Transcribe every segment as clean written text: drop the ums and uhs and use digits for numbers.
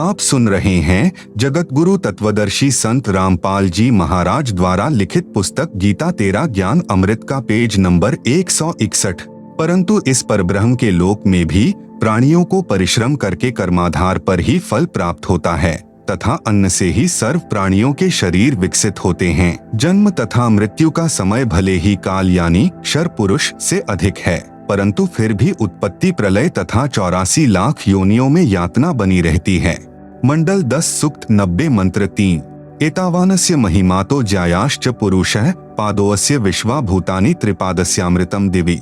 आप सुन रहे हैं जगत गुरु तत्वदर्शी संत रामपाल जी महाराज द्वारा लिखित पुस्तक गीता तेरा ज्ञान अमृत का पेज नंबर 161। परंतु इस परब्रह्म के लोक में भी प्राणियों को परिश्रम करके कर्माधार पर ही फल प्राप्त होता है तथा अन्न से ही सर्व प्राणियों के शरीर विकसित होते हैं। जन्म तथा मृत्यु का समय भले ही काल यानी क्षर पुरुष से अधिक है, परंतु फिर भी उत्पत्ति प्रलय तथा 84 लाख योनियों में यातना बनी रहती है। मंडल 10 सूक्त 90 मंत्र 3। एतावानस्य महिमातो ज्यायाश्च पुरुषः पादोऽस्य विश्वा भूतानि त्रिपादस्यामृतम दिवि।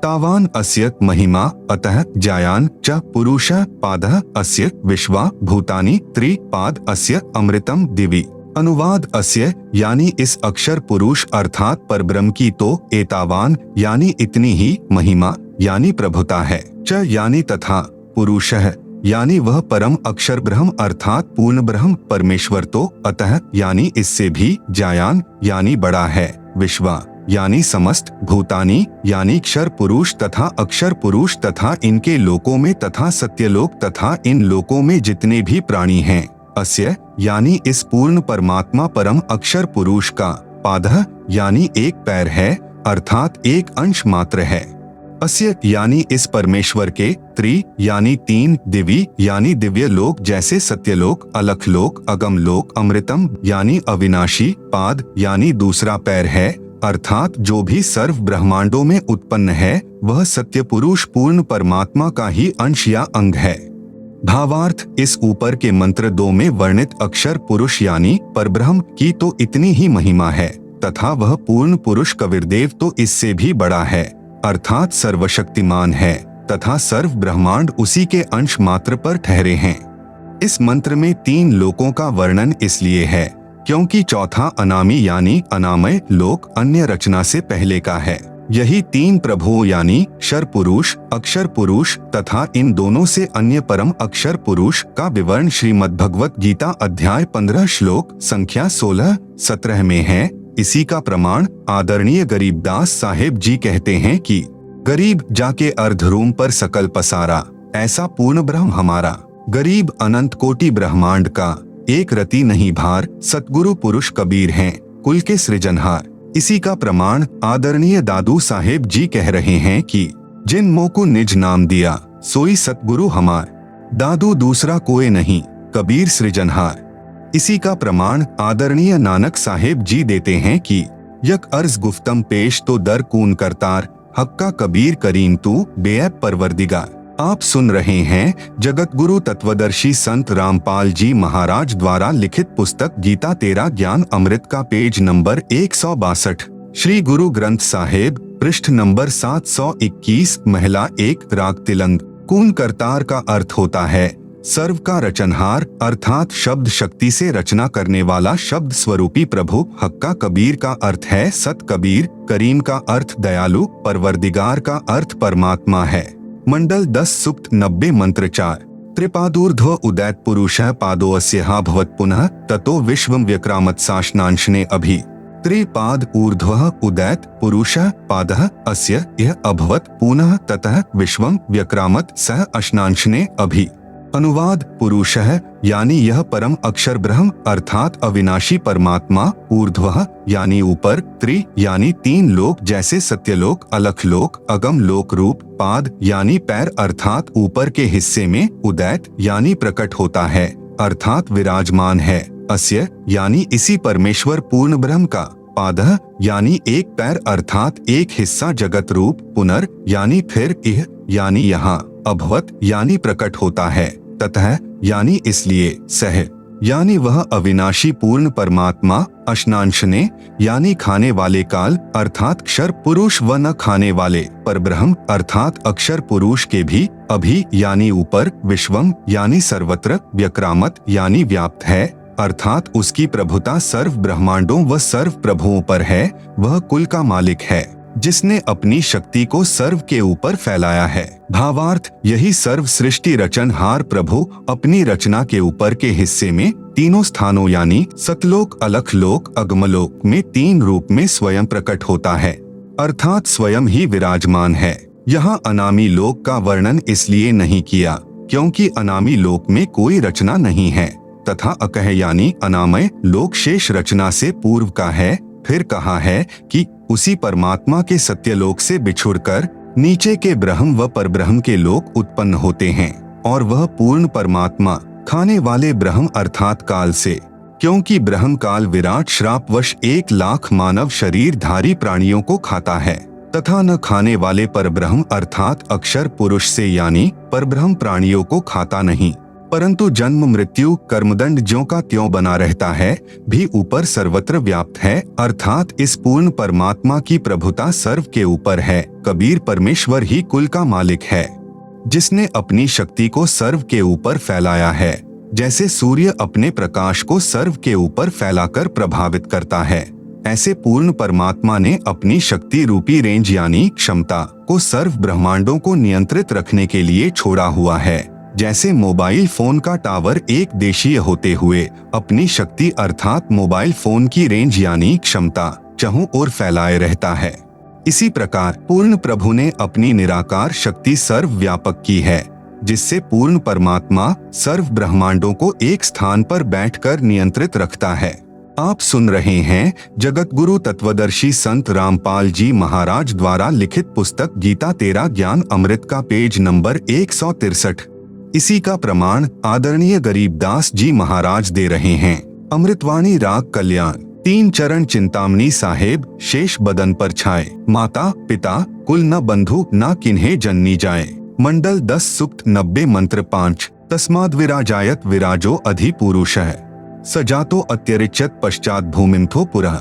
तावान अस्य महिमा अतः ज्यायान च पुरुषः पादः अस्य विश्वा भूतानि त्रिपाद अस्य अमृतम दिवि। अनुवाद अस्य यानी इस अक्षर पुरुष अर्थात परब्रह्म की तो एतावान यानी इतनी ही महिमा यानी प्रभुता है, च यानी तथा पुरुषः यानी वह परम अक्षर ब्रह्म अर्थात पूर्ण ब्रह्म परमेश्वर तो अतः यानी इससे भी ज्यायान यानी बड़ा है, विश्वा यानी समस्त, भूतानी यानी क्षर पुरुष तथा अक्षर पुरुष तथा इनके लोकों में तथा सत्यलोक तथा इन लोकों में जितने भी प्राणी हैं, अस्य यानी इस पूर्ण परमात्मा परम अक्षर पुरुष का, पादः यानी एक पैर है अर्थात एक अंश मात्र है, अस्य यानी इस परमेश्वर के, त्रि यानी तीन, दिवि यानी दिव्य लोक जैसे सत्यलोक, अलख लोक, अगम लोक, अमृतम यानी अविनाशी, पाद यानी दूसरा पैर है अर्थात जो भी सर्व ब्रह्मांडों में उत्पन्न है वह सत्य पुरुष पूर्ण परमात्मा का ही अंश या अंग है। भावार्थ इस ऊपर के मंत्र 2 में वर्णित अक्षर पुरुष यानी परब्रह्म की तो इतनी ही महिमा है तथा वह पूर्ण पुरुष कबीरदेव तो इससे भी बड़ा है अर्थात सर्वशक्तिमान है तथा सर्व ब्रह्मांड उसी के अंश मात्र पर ठहरे हैं। इस मंत्र में 3 लोकों का वर्णन इसलिए है क्योंकि चौथा अनामी यानी अनामय लोक अन्य रचना से पहले का है। यही 3 प्रभुओं यानी क्षर पुरुष, अक्षर पुरुष तथा इन दोनों से अन्य परम अक्षर पुरुष का विवरण श्रीमद् भगवत गीता अध्याय 15 श्लोक संख्या 16-17 में है। इसी का प्रमाण आदरणीय गरीबदास साहेब जी कहते हैं कि गरीब जाके अर्धरूम पर सकल पसारा, ऐसा पूर्ण ब्रह्म हमारा। गरीब अनंत कोटि ब्रह्मांड का एक रति नहीं भार, सतगुरु पुरुष कबीर हैं कुल के सृजनहार। इसी का प्रमाण आदरणीय दादू साहेब जी कह रहे हैं कि जिन मोह को निज नाम दिया सोई सतगुरु हमार, दादू दूसरा कोई नहीं कबीर सृजनहार। इसी का प्रमाण आदरणीय नानक साहेब जी देते हैं कि यक अर्ज गुफ्तम पेश तो दर कून करतार, हक्का कबीर करीम तू बेअब परवरदिगार। आप सुन रहे हैं जगत गुरु तत्वदर्शी संत रामपाल जी महाराज द्वारा लिखित पुस्तक गीता तेरा ज्ञान अमृत का पेज नंबर 162। श्री गुरु ग्रंथ साहेब पृष्ठ नंबर 721 महिला 1 राग तिलंग। कून करतार का अर्थ होता है सर्व का रचनहार अर्थात शब्द शक्ति से रचना करने वाला शब्द स्वरूपी प्रभु। हक्का कबीर का अर्थ है सत कबीर, करीम का अर्थ दयालु, परवरदिगार का अर्थ परमात्मा है। मंडल 10 सूक्त 90 मंत्र 4। त्रिपादूर्ध्व उदैत पुरुषः पादोऽस्यः भवत् पुनः ततो विश्वं व्यक्रामत् साशनांशने अभि। त्रिपाद ऊर्ध्वः उदैत पुरुषः पादः अस्य यह अभवत् पुनः ततः विश्वं व्यक्रामत् सह अशनांशने अभि। अनुवाद पुरुषः यानी यह परम अक्षर ब्रह्म अर्थात अविनाशी परमात्मा, ऊर्ध्वः यानी ऊपर, त्रि यानी 3 लोक जैसे सत्यलोक, अलख लोक, अगम लोक रूप, पाद यानी पैर अर्थात ऊपर के हिस्से में, उदैत यानी प्रकट होता है अर्थात विराजमान है, अस्य यानी इसी परमेश्वर पूर्ण ब्रह्म का, पादः यानी एक पैर अर्थात एक हिस्सा जगत रूप, पुनर् यानी फिर, इह यानी यहाँ, अभवत यानी प्रकट होता है, ततः यानी इसलिए, सह यानी वह अविनाशी पूर्ण परमात्मा, अशनांशने यानी खाने वाले काल अर्थात क्षर पुरुष व न खाने वाले परब्रह्म अर्थात अक्षर पुरुष के भी, अभि यानी ऊपर, विश्वम यानी सर्वत्र, व्यक्रामत यानी व्याप्त है अर्थात उसकी प्रभुता सर्व ब्रह्मांडों व सर्व प्रभुओं पर है। वह कुल का मालिक है जिसने अपनी शक्ति को सर्व के ऊपर फैलाया है। भावार्थ यही सर्व सृष्टि रचनहार प्रभु अपनी रचना के ऊपर के हिस्से में तीनों स्थानों यानी सतलोक, अलख लोक, अगमलोक में 3 रूप में स्वयं प्रकट होता है अर्थात स्वयं ही विराजमान है। यहाँ अनामी लोक का वर्णन इसलिए नहीं किया क्योंकि अनामी लोक में कोई रचना नहीं है तथा अकह यानी अनामय लोक शेष रचना से पूर्व का है। फिर कहा है कि उसी परमात्मा के सत्यलोक से बिछुड़कर नीचे के ब्रह्म व परब्रह्म के लोक उत्पन्न होते हैं और वह पूर्ण परमात्मा खाने वाले ब्रह्म अर्थात काल से, क्योंकि ब्रह्म काल विराट श्रापवश 1,00,000 मानव शरीरधारी प्राणियों को खाता है तथा न खाने वाले परब्रह्म अर्थात अक्षर पुरुष से यानी परब्रह्म प्राणियों को खाता नहीं, परंतु जन्म मृत्यु कर्मदंड ज्यों का त्यों बना रहता है, भी ऊपर सर्वत्र व्याप्त है। अर्थात इस पूर्ण परमात्मा की प्रभुता सर्व के ऊपर है। कबीर परमेश्वर ही कुल का मालिक है, जिसने अपनी शक्ति को सर्व के ऊपर फैलाया है, जैसे सूर्य अपने प्रकाश को सर्व के ऊपर फैलाकर प्रभावित करता है, ऐसे पूर्ण परमात्मा ने अपनी शक्ति रूपी रेंज यानी क्षमता को सर्व ब्रह्मांडों को नियंत्रित रखने के लिए छोड़ा हुआ है। जैसे मोबाइल फोन का टावर एक देशीय होते हुए अपनी शक्ति अर्थात मोबाइल फोन की रेंज यानी क्षमता चहुं ओर फैलाए रहता है, इसी प्रकार पूर्ण प्रभु ने अपनी निराकार शक्ति सर्व व्यापक की है, जिससे पूर्ण परमात्मा सर्व ब्रह्मांडों को एक स्थान पर बैठकर नियंत्रित रखता है। आप सुन रहे हैं जगत गुरु तत्वदर्शी संत रामपाल जी महाराज द्वारा लिखित पुस्तक गीता तेरा ज्ञान अमृत का पेज नंबर 163। इसी का प्रमाण आदरणीय गरीबदास जी महाराज दे रहे हैं। अमृतवाणी राग कल्याण 3 चरण चिंतामणि साहेब शेष बदन पर छाए, माता पिता कुल न बंधु न किन्हे जननी जाए। मंडल 10 सूक्त 90 मंत्र 5। तस्माद् विराजायत विराजो अधि पुरुषः सजातो अत्यरिच्यत पश्चात भूमिंथो पुरः।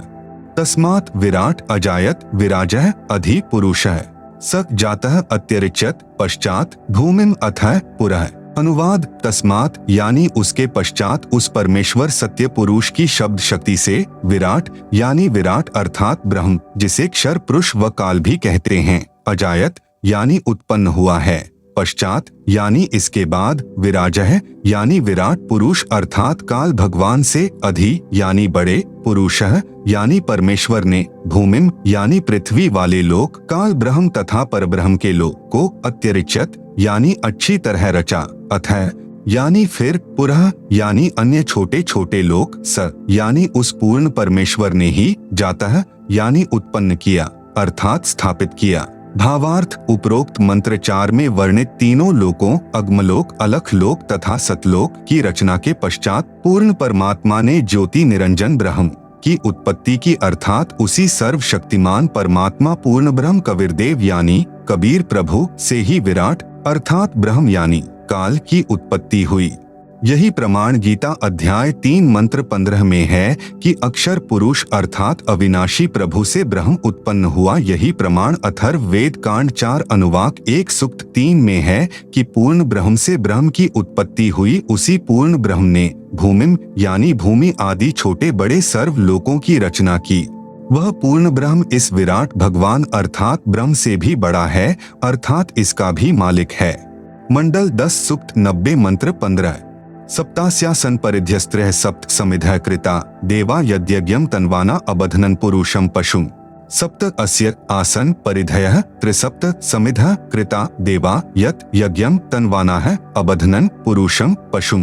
तस्मात् विराट अजायत विराजः अधि पुरुषः स जातः अत्यरिच्यत पश्चात भूमिम अथः पुरः। अनुवाद तस्मात् यानी उसके पश्चात उस परमेश्वर सत्य पुरुष की शब्द शक्ति से, विराट यानी विराट अर्थात ब्रह्म जिसे क्षर पुरुष व काल भी कहते हैं, अजायत यानी उत्पन्न हुआ है, पश्चात यानी इसके बाद, विराजः यानी विराट पुरुष अर्थात काल भगवान से, अधि यानी बड़े, पुरुषः यानी परमेश्वर ने, भूमिम यानी पृथ्वी वाले लोक, काल ब्रह्म तथा परब्रह्म के लोक को, अत्यरिच्यत यानी अच्छी तरह रचा, अथः यानी फिर, पुरः यानी अन्य छोटे छोटे लोक, स यानी उस पूर्ण परमेश्वर ने ही, जातः यानी उत्पन्न किया अर्थात स्थापित किया। भावार्थ उपरोक्त मंत्र 4 में वर्णित तीनों लोकों अग्मलोक, अलखलोक तथा सतलोक की रचना के पश्चात पूर्ण परमात्मा ने ज्योति निरंजन ब्रह्म की उत्पत्ति की अर्थात उसी सर्वशक्तिमान परमात्मा पूर्ण ब्रह्म कबीरदेव यानी कबीर प्रभु से ही विराट अर्थात ब्रह्म यानी काल की उत्पत्ति हुई। यही प्रमाण गीता अध्याय 3 मंत्र 15 में है कि अक्षर पुरुष अर्थात अविनाशी प्रभु से ब्रह्म उत्पन्न हुआ। यही प्रमाण अथर्व वेद कांड 4 अनुवाक 1 सूक्त 3 में है कि पूर्ण ब्रह्म से ब्रह्म की उत्पत्ति हुई। उसी पूर्ण ब्रह्म ने भूमिम यानी भूमि आदि छोटे बड़े सर्व लोकों की रचना की। वह पूर्ण ब्रह्म इस विराट भगवान अर्थात ब्रह्म से भी बड़ा है अर्थात इसका भी मालिक है। मंडल 10 सूक्त 90 मंत्र 15। सप्तास्यासन परिध्यस्त्रः सप्त समिधः कृता देवा यद्यज्ञं तन्वाना अबध्नन् पुरुषं पशुं। सप्त अस्य आसन परिधयः त्रिसप्त समिधः कृता देवा यत् यज्ञं तन्वानाः अबध्नन् पुरुषं पशुं।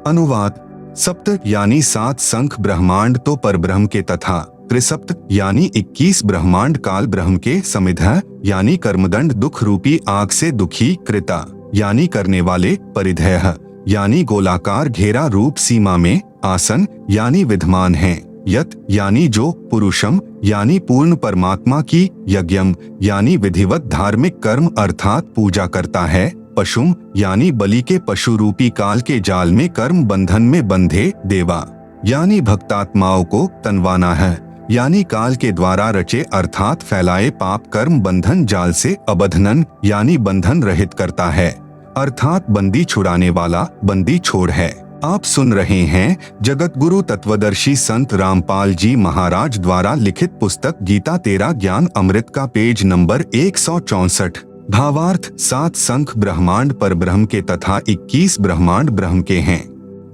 अनुवाद सप्त यानी 7 संख ब्रह्मांड तो परब्रह्म के तथा त्रिसप्त यानी 21 ब्रह्मांड काल ब्रह्म के, समिधः यानी कर्मदंड दुख रूपी आग से दुखी, कृता यानी करने वाले, परिधयः यानी गोलाकार घेरा रूप सीमा में, आसन यानी विद्यमान हैं, यत यानी जो, पुरुषम यानी पूर्ण परमात्मा की, यज्ञम यानी विधिवत धार्मिक कर्म अर्थात पूजा करता है, पशुम यानी बलि के पशु रूपी काल के जाल में कर्म बंधन में बंधे, देवा यानी भक्तात्माओं को, तनवाना है यानी काल के द्वारा रचे अर्थात फैलाए पाप कर्म बंधन जाल से, अबधनन यानी बंधन रहित करता है अर्थात बंदी छुड़ाने वाला, बंदी छोड़ है। आप सुन रहे हैं जगत गुरु तत्वदर्शी संत रामपाल जी महाराज द्वारा लिखित पुस्तक गीता तेरा ज्ञान अमृत का पेज नंबर 164। भावार्थ 7 संख ब्रह्मांड पर ब्रह्म के तथा 21 ब्रह्मांड ब्रह्म के हैं,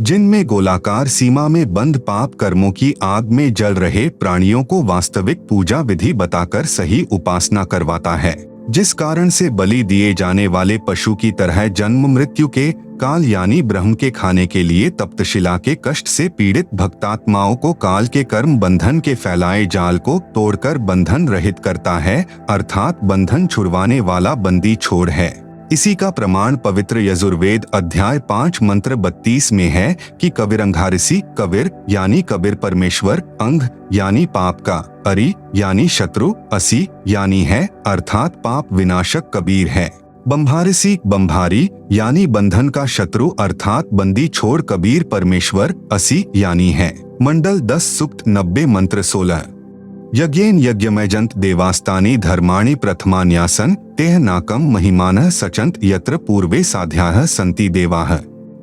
जिनमें गोलाकार सीमा में बंद पाप कर्मों की आग में जल रहे प्राणियों को वास्तविक पूजा विधि बताकर सही उपासना करवाता है। जिस कारण से बलि दिए जाने वाले पशु की तरह जन्म मृत्यु के काल यानी ब्रह्म के खाने के लिए तप्तशिला के कष्ट से पीड़ित भक्तात्माओं को काल के कर्म बंधन के फैलाए जाल को तोड़कर बंधन रहित करता है, अर्थात बंधन छुड़वाने वाला बंदी छोड़ है। इसी का प्रमाण पवित्र यजुर्वेद अध्याय 5 मंत्र 32 में है कि कविरंघारिसी, कविर यानी कबीर परमेश्वर, अंग यानी पाप का, अरि यानी शत्रु, असी यानी है, अर्थात पाप विनाशक कबीर है। बंभारिसी, बंभारी यानी बंधन का शत्रु अर्थात बंदी छोड़ कबीर परमेश्वर, असी यानी है। मंडल 10 सूक्त 90 मंत्र 16। यज्ञेन यज्ञमयजंत देवास्तानि धर्माणि प्रथमान्यासन तेह नाकम महिमानः सचंत यत्र पूर्वे साध्याः सन्ति देवाः।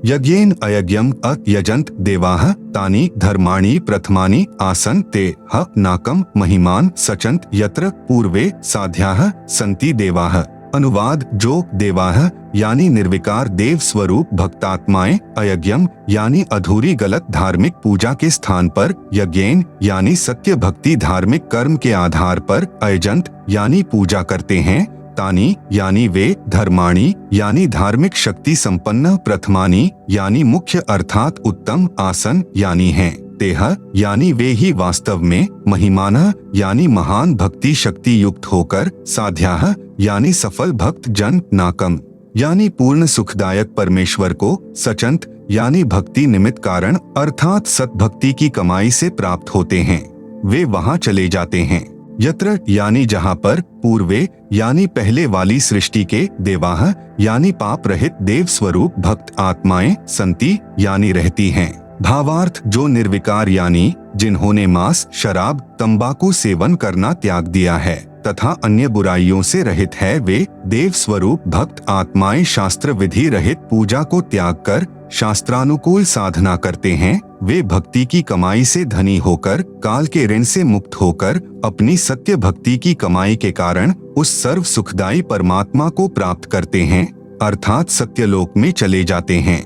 यज्ञेन अयज्ञम अयजंत देवाः तानि धर्माणि प्रथमानि आसन ते ह नाकम महिमान सचंत यत्र पूर्वे साध्याः सन्ति देवाः। अनुवाद, जो देवाः यानी निर्विकार देव स्वरूप भक्तात्माएं, अयज्ञम यानी अधूरी गलत धार्मिक पूजा के स्थान पर, यज्ञेन यानी सत्य भक्ति धार्मिक कर्म के आधार पर, अयजंत यानी पूजा करते हैं, तानी यानी वे, धर्माणी यानी धार्मिक शक्ति संपन्न, प्रथमानी यानी मुख्य अर्थात उत्तम, आसन यानी हैं, तेह यानी वे ही वास्तव में, महिमानः यानी महान भक्ति शक्ति युक्त होकर, साध्याः यानी सफल भक्त जन, नाकम यानी पूर्ण सुखदायक परमेश्वर को, सचंत यानी भक्ति निमित्त कारण अर्थात सतभक्ति की कमाई से प्राप्त होते हैं, वे वहां चले जाते हैं। यत्र यानी जहां पर, पूर्वे यानी पहले वाली सृष्टि के, देवाः यानी पाप रहित देव स्वरूप भक्त आत्माएं, संति यानी रहती हैं। भावार्थ, जो निर्विकार यानी जिन्होंने मांस, शराब, तंबाकू सेवन करना त्याग दिया है तथा अन्य बुराइयों से रहित है, वे देव स्वरूप भक्त आत्माएं शास्त्र विधि रहित पूजा को त्याग कर शास्त्रानुकूल साधना करते हैं, वे भक्ति की कमाई से धनी होकर काल के ऋण से मुक्त होकर अपनी सत्य भक्ति की कमाई के कारण उस सर्व सुखदायी परमात्मा को प्राप्त करते हैं, अर्थात सत्यलोक में चले जाते हैं,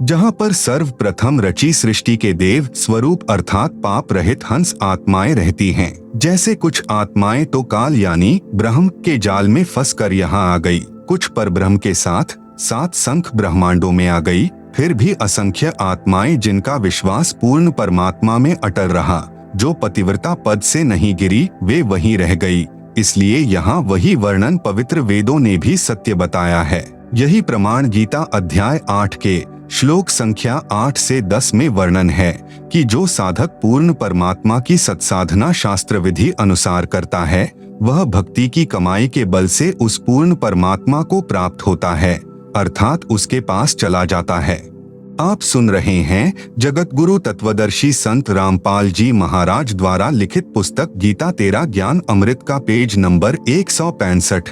जहां पर सर्वप्रथम रची सृष्टि के देव स्वरूप अर्थात पाप रहित हंस आत्माएं रहती हैं। जैसे कुछ आत्माएं तो काल यानी ब्रह्म के जाल में फंस कर यहाँ आ गई, कुछ परब्रह्म के साथ 7 संख ब्रह्मांडों में आ गई, फिर भी असंख्य आत्माएं जिनका विश्वास पूर्ण परमात्मा में अटल रहा, जो पतिव्रता पद से नहीं गिरी, वे वहीं रह गई। इसलिए यहाँ वही वर्णन पवित्र वेदों ने भी सत्य बताया है। यही प्रमाण गीता अध्याय 8 के श्लोक संख्या 8 से 10 में वर्णन है कि जो साधक पूर्ण परमात्मा की सत्साधना शास्त्र विधि अनुसार करता है, वह भक्ति की कमाई के बल से उस पूर्ण परमात्मा को प्राप्त होता है, अर्थात उसके पास चला जाता है। आप सुन रहे हैं जगत गुरु तत्वदर्शी संत रामपाल जी महाराज द्वारा लिखित पुस्तक गीता तेरा ज्ञान अमृत का पेज नंबर 165।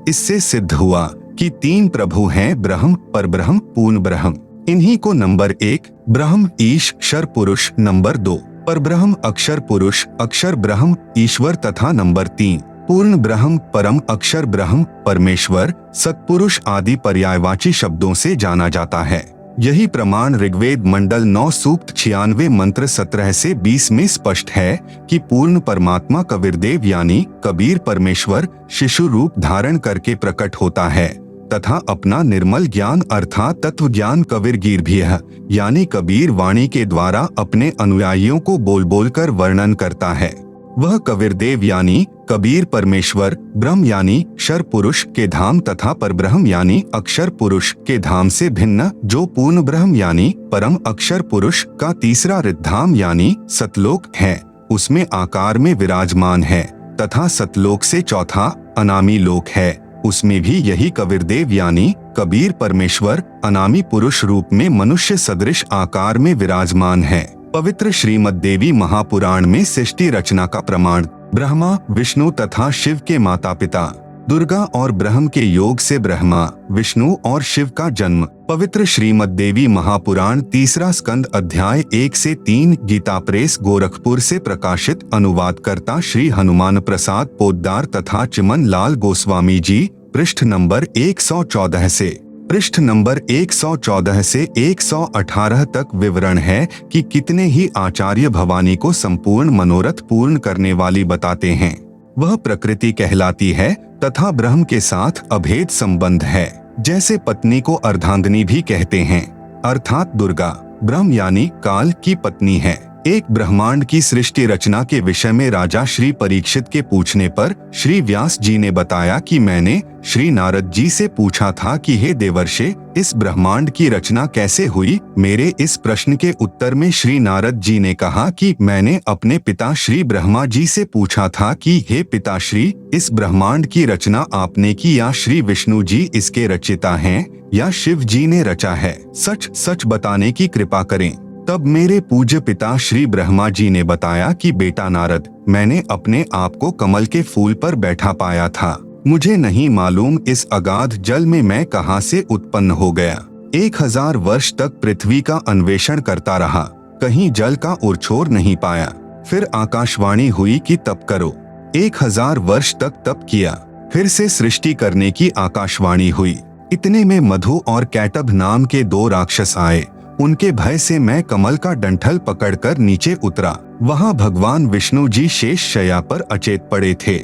इससे सिद्ध हुआ कि 3 प्रभु हैं, ब्रह्म, परब्रह्म, पूर्ण ब्रह्म। इन्हीं को नंबर 1 ब्रह्म ईश क्षर पुरुष, नंबर 2 परब्रह्म अक्षर पुरुष अक्षर ब्रह्म ईश्वर तथा नंबर 3 पूर्ण ब्रह्म परम अक्षर ब्रह्म परमेश्वर सत्पुरुष आदि पर्यायवाची शब्दों से जाना जाता है। यही प्रमाण ऋग्वेद मंडल 9 सूक्त 96 मंत्र 17 से 20 में स्पष्ट है कि पूर्ण परमात्मा कबीरदेव यानी कबीर परमेश्वर शिशु रूप धारण करके प्रकट होता है तथा अपना निर्मल ज्ञान अर्थात तत्व ज्ञान कबीरगीर्भियः यानी कबीर वाणी के द्वारा अपने अनुयायियों को बोल बोल कर वर्णन करता है। वह कबीरदेव यानी कबीर परमेश्वर ब्रह्म यानी क्षर पुरुष के धाम तथा परब्रह्म यानी अक्षर पुरुष के धाम से भिन्न, जो पूर्ण ब्रह्म यानी परम अक्षर पुरुष का तीसरा रिद्धाम यानी सतलोक है, उसमें आकार में विराजमान है तथा सतलोक से चौथा अनामी लोक है, उसमें भी यही कबीरदेव यानी कबीर परमेश्वर अनामी पुरुष रूप में मनुष्य सदृश आकार में विराजमान है। पवित्र श्रीमद् देवी महापुराण में सृष्टि रचना का प्रमाण ब्रह्मा विष्णु तथा शिव के माता पिता दुर्गा और ब्रह्म के योग से ब्रह्मा विष्णु और शिव का जन्म। पवित्र श्रीमद् देवी महापुराण 3 स्कंद अध्याय 1 से 3 गीता प्रेस गोरखपुर से प्रकाशित। अनुवादकर्ता श्री हनुमान प्रसाद पोद्दार तथा चिमन लाल गोस्वामी जी। पृष्ठ नंबर 114 से पृष्ठ नंबर 114 से 118 तक विवरण है कि कितने ही आचार्य भवानी को संपूर्ण मनोरथ पूर्ण करने वाली बताते हैं। वह प्रकृति कहलाती है तथा ब्रह्म के साथ अभेद संबंध है। जैसे पत्नी को अर्धांगिनी भी कहते हैं, अर्थात दुर्गा ब्रह्म यानी काल की पत्नी है। एक ब्रह्मांड की सृष्टि रचना के विषय में राजा श्री परीक्षित के पूछने पर श्री व्यास जी ने बताया कि मैंने श्री नारद जी से पूछा था कि हे देवर्षे, इस ब्रह्मांड की रचना कैसे हुई। मेरे इस प्रश्न के उत्तर में श्री नारद जी ने कहा कि मैंने अपने पिता श्री ब्रह्मा जी से पूछा था कि हे पिताश्री, इस ब्रह्मांड की रचना आपने की या श्री विष्णु जी इसके रचयिता हैं या शिव जी ने रचा है, सच सच बताने की कृपा करें। तब मेरे पूज्य पिता श्री ब्रह्मा जी ने बताया कि बेटा नारद, मैंने अपने आप को कमल के फूल पर बैठा पाया था। मुझे नहीं मालूम इस अगाध जल में मैं कहां से उत्पन्न हो गया। 1000 वर्ष तक पृथ्वी का अन्वेषण करता रहा, कहीं जल का ओरछोर नहीं पाया। फिर आकाशवाणी हुई कि तप करो। 1000 वर्ष तक तप किया, फिर से सृष्टि करने की आकाशवाणी हुई। इतने में मधु और कैटभ नाम के 2 राक्षस आए। उनके भय से मैं कमल का डंठल पकड़कर नीचे उतरा। वहां भगवान विष्णु जी शेष शैया पर अचेत पड़े थे।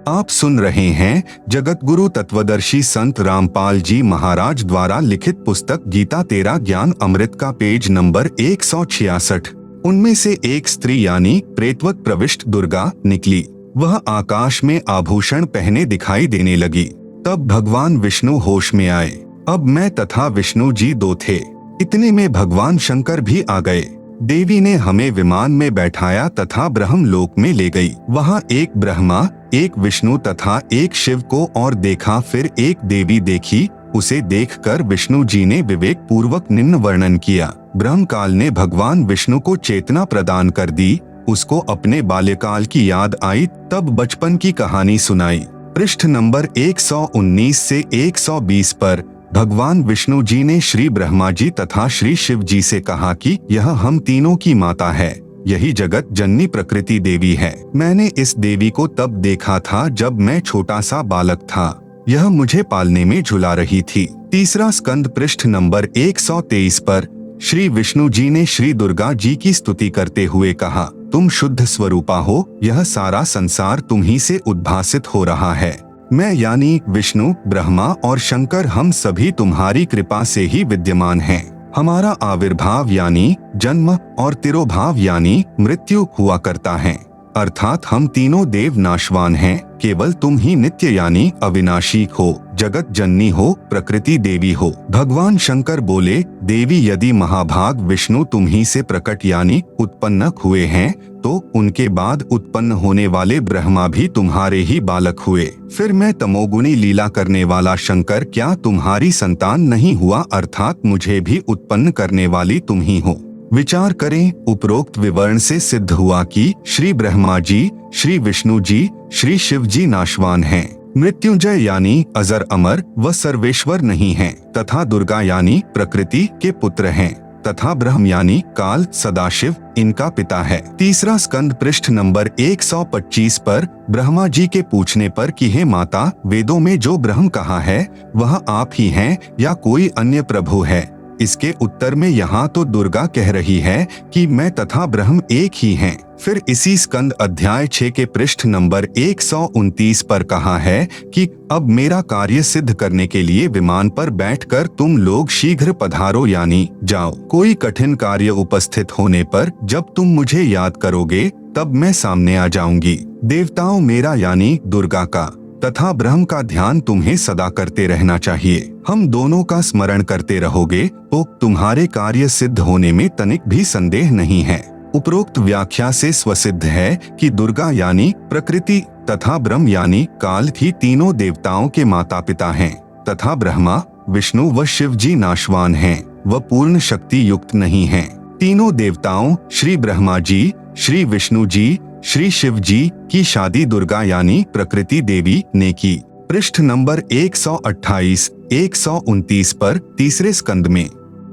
आप सुन रहे हैं जगत गुरु तत्वदर्शी संत रामपाल जी महाराज द्वारा लिखित पुस्तक गीता तेरा ज्ञान अमृत का पेज नंबर 166। उनमें से एक स्त्री यानी प्रेतवत प्रविष्ट दुर्गा निकली। वह आकाश में आभूषण पहने दिखाई देने लगी। तब भगवान विष्णु होश में आए। अब मैं तथा विष्णु जी 2 थे। इतने में भगवान शंकर भी आ गए। देवी ने हमें विमान में बैठाया तथा ब्रह्मलोक में ले गई। वहाँ एक ब्रह्मा, एक विष्णु तथा एक शिव को और देखा। फिर एक देवी देखी। उसे देखकर विष्णु जी ने विवेक पूर्वक निम्न वर्णन किया। ब्रह्मकाल ने भगवान विष्णु को चेतना प्रदान कर दी। उसको अपने बाल्यकाल की याद आई, तब बचपन की कहानी सुनाई। पृष्ठ नंबर 119 से 120 पर भगवान विष्णु जी ने श्री ब्रह्मा जी तथा श्री शिव जी से कहा कि यह हम तीनों की माता है, यही जगत जननी प्रकृति देवी है। मैंने इस देवी को तब देखा था जब मैं छोटा सा बालक था। यह मुझे पालने में झुला रही थी। तीसरा स्कंद पृष्ठ नंबर 123 पर श्री विष्णु जी ने श्री दुर्गा जी की स्तुति करते हुए कहा, तुम शुद्ध स्वरूपा हो, यह सारा संसार तुम ही से उद्भासित हो रहा है। मैं यानी विष्णु, ब्रह्मा और शंकर हम सभी तुम्हारी कृपा से ही विद्यमान हैं। हमारा आविर्भाव यानी जन्म और तिरोभाव यानी मृत्यु हुआ करता है, अर्थात हम तीनों देव नाशवान हैं, केवल तुम ही नित्य यानी अविनाशी हो, जगत जननी हो, प्रकृति देवी हो। भगवान शंकर बोले, देवी यदि महाभाग विष्णु तुम ही से प्रकट यानी उत्पन्न हुए हैं, तो उनके बाद उत्पन्न होने वाले ब्रह्मा भी तुम्हारे ही बालक हुए। फिर मैं तमोगुणी लीला करने वाला शंकर क्या तुम्हारी संतान नहीं हुआ, अर्थात मुझे भी उत्पन्न करने वाली तुम ही हो। विचार करें, उपरोक्त विवरण से सिद्ध हुआ कि श्री ब्रह्मा जी, श्री विष्णु जी, श्री शिव जी नाशवान हैं, मृत्युंजय यानी अजर अमर व सर्वेश्वर नहीं हैं, तथा दुर्गा यानी प्रकृति के पुत्र हैं, तथा ब्रह्म यानी काल सदाशिव इनका पिता है। तीसरा स्कंद पृष्ठ नंबर 125 पर ब्रह्मा जी के पूछने पर कि हे माता, वेदों में जो ब्रह्म कहा है वह आप ही हैं या कोई अन्य प्रभु है? इसके उत्तर में यहाँ तो दुर्गा कह रही है कि मैं तथा ब्रह्म एक ही हैं। फिर इसी स्कंद अध्याय 6 के पृष्ठ नंबर 129 पर कहा है कि अब मेरा कार्य सिद्ध करने के लिए विमान पर बैठकर तुम लोग शीघ्र पधारो यानी जाओ। कोई कठिन कार्य उपस्थित होने पर जब तुम मुझे याद करोगे तब मैं सामने आ जाऊंगी। देवताओं मेरा यानी दुर्गा का तथा ब्रह्म का ध्यान तुम्हें सदा करते रहना चाहिए। हम दोनों का स्मरण करते रहोगे तो तुम्हारे कार्य सिद्ध होने में तनिक भी संदेह नहीं है। उपरोक्त व्याख्या से स्वसिद्ध है कि दुर्गा यानी प्रकृति तथा ब्रह्म यानी काल ही तीनों देवताओं के माता पिता हैं, तथा ब्रह्मा, विष्णु व शिव जी नाशवान हैं, वह पूर्ण शक्ति युक्त नहीं हैं। तीनों देवताओं श्री ब्रह्मा जी, श्री विष्णु जी, श्री शिव जी की शादी दुर्गा यानी प्रकृति देवी ने की। पृष्ठ नंबर 128, 129 पर तीसरे स्कंद में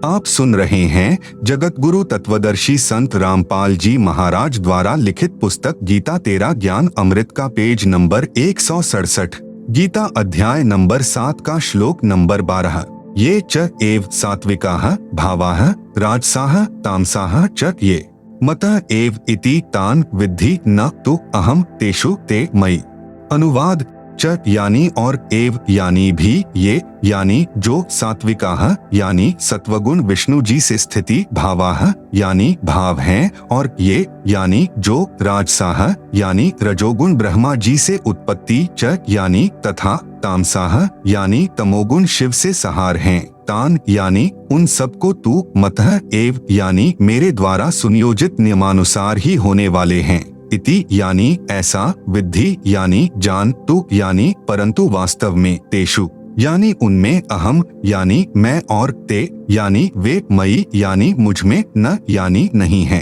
आप सुन रहे हैं जगत गुरु तत्वदर्शी संत रामपाल जी महाराज द्वारा लिखित पुस्तक गीता तेरा ज्ञान अमृत का पेज नंबर 167, गीता अध्याय नंबर 7 का श्लोक नंबर 12। ये च एव सात्विकाः भावाः राजसाः तामसाः च ये मतः एव इति तान विद्धि न तु अहम तेषु ते मयि। अनुवाद, च यानी और एव यानी भी, ये यानी जो, सात्विकाः यानी सत्वगुण विष्णु जी से स्थिति, भावाः यानी भाव हैं, और ये यानी जो, राजसाः यानी रजोगुण ब्रह्मा जी से उत्पत्ति, च यानी तथा, तामसाः यानी तमोगुण शिव से सहार हैं, तान यानी उन सबको तू, मतः एव यानी मेरे द्वारा सुनियोजित नियमानुसार ही होने वाले हैं, इति यानी ऐसा, विद्धि यानी जान, तु यानी परंतु वास्तव में, तेषु यानी उनमें, अहम यानी मैं, और ते यानी वे, मई यानी मुझ में, न यानी नहीं है।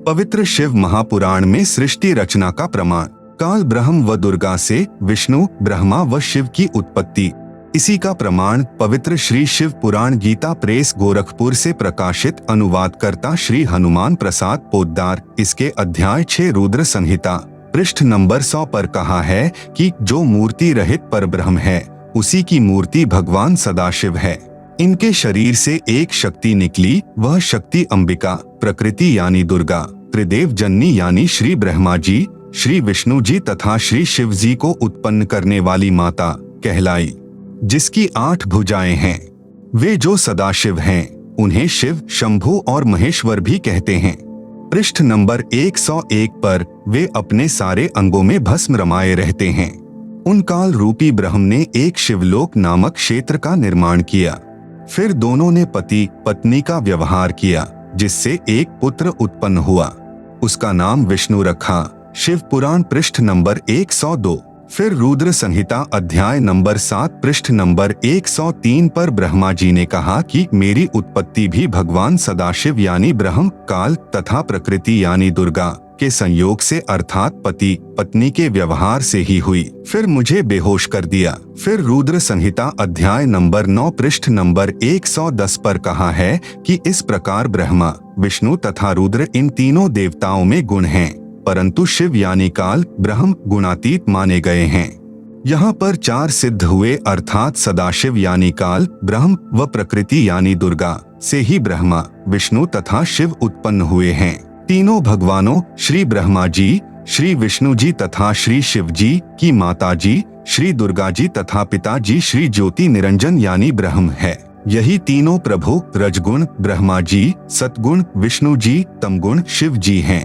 पवित्र शिव महापुराण में सृष्टि रचना का प्रमाण। काल ब्रह्म व दुर्गा से विष्णु, ब्रह्मा व शिव की उत्पत्ति। इसी का प्रमाण पवित्र श्री शिव पुराण गीता प्रेस गोरखपुर से प्रकाशित अनुवादकर्ता श्री हनुमान प्रसाद पोद्दार, इसके अध्याय 6 रुद्र संहिता पृष्ठ नंबर 100 पर कहा है कि जो मूर्ति रहित परब्रह्म है, उसी की मूर्ति भगवान सदाशिव है। इनके शरीर से एक शक्ति निकली, वह शक्ति अंबिका, प्रकृति यानी दुर्गा, त्रिदेव जननी यानी श्री ब्रह्मा जी, श्री विष्णु जी तथा श्री शिव जी को उत्पन्न करने वाली माता कहलाई, जिसकी 8 भुजाएं हैं। वे जो सदाशिव हैं, उन्हें शिव, शंभु और महेश्वर भी कहते हैं। पृष्ठ नंबर 101 पर वे अपने सारे अंगों में भस्म रमाए रहते हैं। उन काल रूपी ब्रह्म ने एक शिवलोक नामक क्षेत्र का निर्माण किया। फिर दोनों ने पति पत्नी का व्यवहार किया, जिससे एक पुत्र उत्पन्न हुआ। उसका नाम विष्णु रखा। शिव पुराण पृष्ठ नंबर 102। फिर रुद्र संहिता अध्याय नंबर 7 पृष्ठ नंबर 103 पर ब्रह्मा जी ने कहा कि मेरी उत्पत्ति भी भगवान सदाशिव यानी ब्रह्म, काल तथा प्रकृति यानी दुर्गा के संयोग से, अर्थात पति पत्नी के व्यवहार से ही हुई। फिर मुझे बेहोश कर दिया। फिर रुद्र संहिता अध्याय नंबर 9 पृष्ठ नंबर 110 पर कहा है कि इस प्रकार ब्रह्मा, विष्णु तथा रुद्र इन तीनों देवताओं में गुण हैं, परंतु शिव यानी काल ब्रह्म गुणातीत माने गए हैं। यहाँ पर 4 सिद्ध हुए, अर्थात सदाशिव यानी काल ब्रह्म व प्रकृति यानी दुर्गा से ही ब्रह्मा, विष्णु तथा शिव उत्पन्न हुए हैं। तीनों भगवानों श्री ब्रह्मा जी, श्री विष्णु जी तथा श्री शिव जी की माता जी श्री दुर्गा जी तथा पिता जी श्री ज्योति निरंजन यानी ब्रह्म है। यही तीनों प्रभु रजगुण ब्रह्मा जी, सतगुण विष्णु जी, तमगुण शिव जी हैं।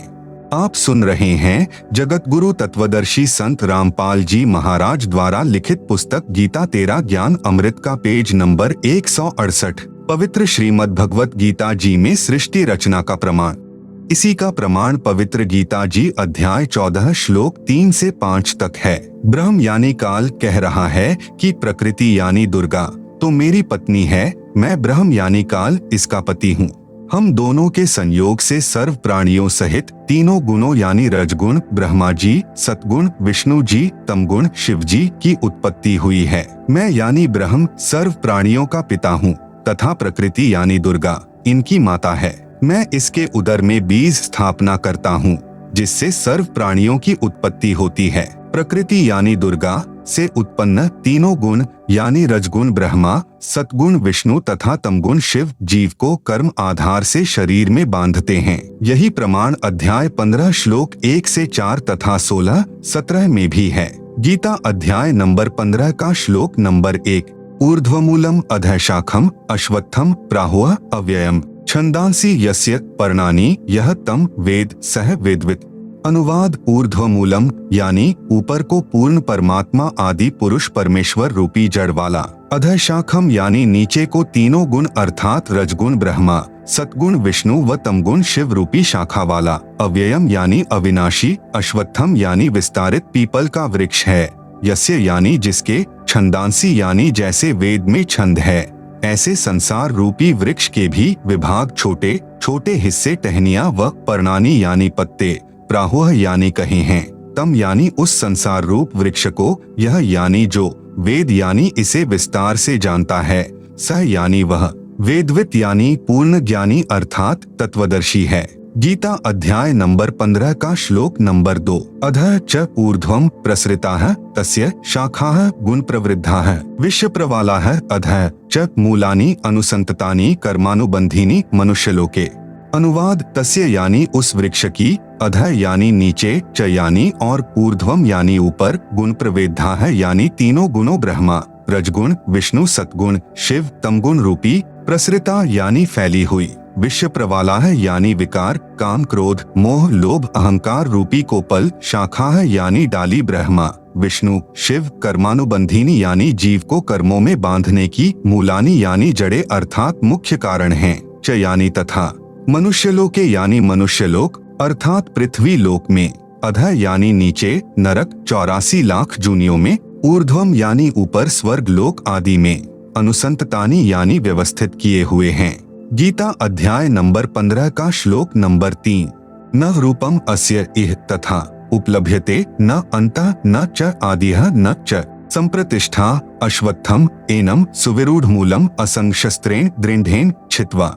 आप सुन रहे हैं जगत गुरु तत्वदर्शी संत रामपाल जी महाराज द्वारा लिखित पुस्तक गीता तेरा ज्ञान अमृत का पेज नंबर 168, पवित्र श्रीमद् भगवत गीता जी में सृष्टि रचना का प्रमाण। इसी का प्रमाण पवित्र गीता जी अध्याय 14 श्लोक 3 से 5 तक है। ब्रह्म यानी काल कह रहा है कि प्रकृति यानी दुर्गा तो मेरी पत्नी है, मैं ब्रह्म यानी काल इसका पति हूँ। हम दोनों के संयोग से सर्व प्राणियों सहित तीनों गुणों यानी रजगुण ब्रह्मा जी, सतगुण विष्णु जी, तमगुण शिव जी की उत्पत्ति हुई है। मैं यानी ब्रह्म सर्व प्राणियों का पिता हूँ तथा प्रकृति यानी दुर्गा इनकी माता है। मैं इसके उदर में बीज स्थापना करता हूँ, जिससे सर्व प्राणियों की उत्पत्ति होती है। प्रकृति यानी दुर्गा से उत्पन्न तीनों गुण यानी रजगुण ब्रह्मा, सतगुण विष्णु तथा तमगुण शिव जीव को कर्म आधार से शरीर में बांधते हैं। यही प्रमाण अध्याय 15 श्लोक 1 से 4 तथा 16, 17 में भी है। गीता अध्याय नंबर 15 का श्लोक नंबर 1, ऊर्ध्वमूलम अधःशाखम अश्वत्थम प्राहुः अव्ययम छंदांसि यस्य पर्णानि यह तम वेद सह वेदवित्। अनुवाद ऊर्ध्वमूलम यानी ऊपर को पूर्ण परमात्मा आदि पुरुष परमेश्वर रूपी जड़ वाला, अधःशाखम यानी नीचे को तीनों गुण अर्थात रजगुण ब्रह्मा, सतगुण विष्णु व तमगुण शिव रूपी शाखा वाला, अव्ययम यानी अविनाशी, अश्वत्थम यानी विस्तारित पीपल का वृक्ष है, यस्य यानी जिसके, छंदांसी यानी जैसे वेद में छंद है, ऐसे संसार रूपी वृक्ष के भी विभाग छोटे छोटे हिस्से टहनियां व पर्णानी यानी पत्ते, प्राहुः यानी कहे हैं, तम यानी उस संसार रूप वृक्ष को, यह यानी जो, वेद यानी इसे विस्तार से जानता है, सह यानी वह, वेदवित यानी पूर्ण ज्ञानी अर्थात तत्वदर्शी है। गीता अध्याय नंबर 15 का श्लोक नंबर 2, अधः च ऊर्ध्वं प्रसृताः तस्य शाखाः गुण प्रवृद्धाः विश्वप्रवालाः अधः च मूलानि अनुसंततानि कर्मानुबंधीनि मनुष्यलोके। अनुवाद तस्य यानी उस वृक्ष की, अधः यानी नीचे, च यानी और ऊर्ध्वम यानी ऊपर, गुण प्रवेद्धा यानी तीनों गुणों ब्रह्मा, रजगुण, विष्णु, सतगुण, शिव, तमगुण रूपी, प्रसृता यानी फैली हुई, विश्व प्रवालाह यानी विकार, काम, क्रोध, मोह, लोभ, अहंकार रूपी कोपल, शाखा यानी डाली ब्रह्मा, विष्णु, शिव, कर्मानुबंधिनी यानी जीव को कर्मों में बांधने की, मूलानी यानी जड़े अर्थात मुख्य कारण हैं, च यानी तथा, मनुष्यलोके यानी मनुष्यलोक अर्थात पृथ्वी लोक में, अधः यानी नीचे, नरक 84 लाख जूनियों में, ऊर्ध्वम यानी ऊपर स्वर्ग लोक आदि में, अनुसंततानी यानी व्यवस्थित किए हुए हैं। गीता अध्याय नंबर 15 का श्लोक नंबर 3। न रूपम अस्य इह तथा उपलभ्यते न अंतः न च आदिह न च संप्रतिष्ठा अश्वत्थम एनम सुविरूढ़ मूलम असंगशस्त्रेण दृढ़ेन छित्वा।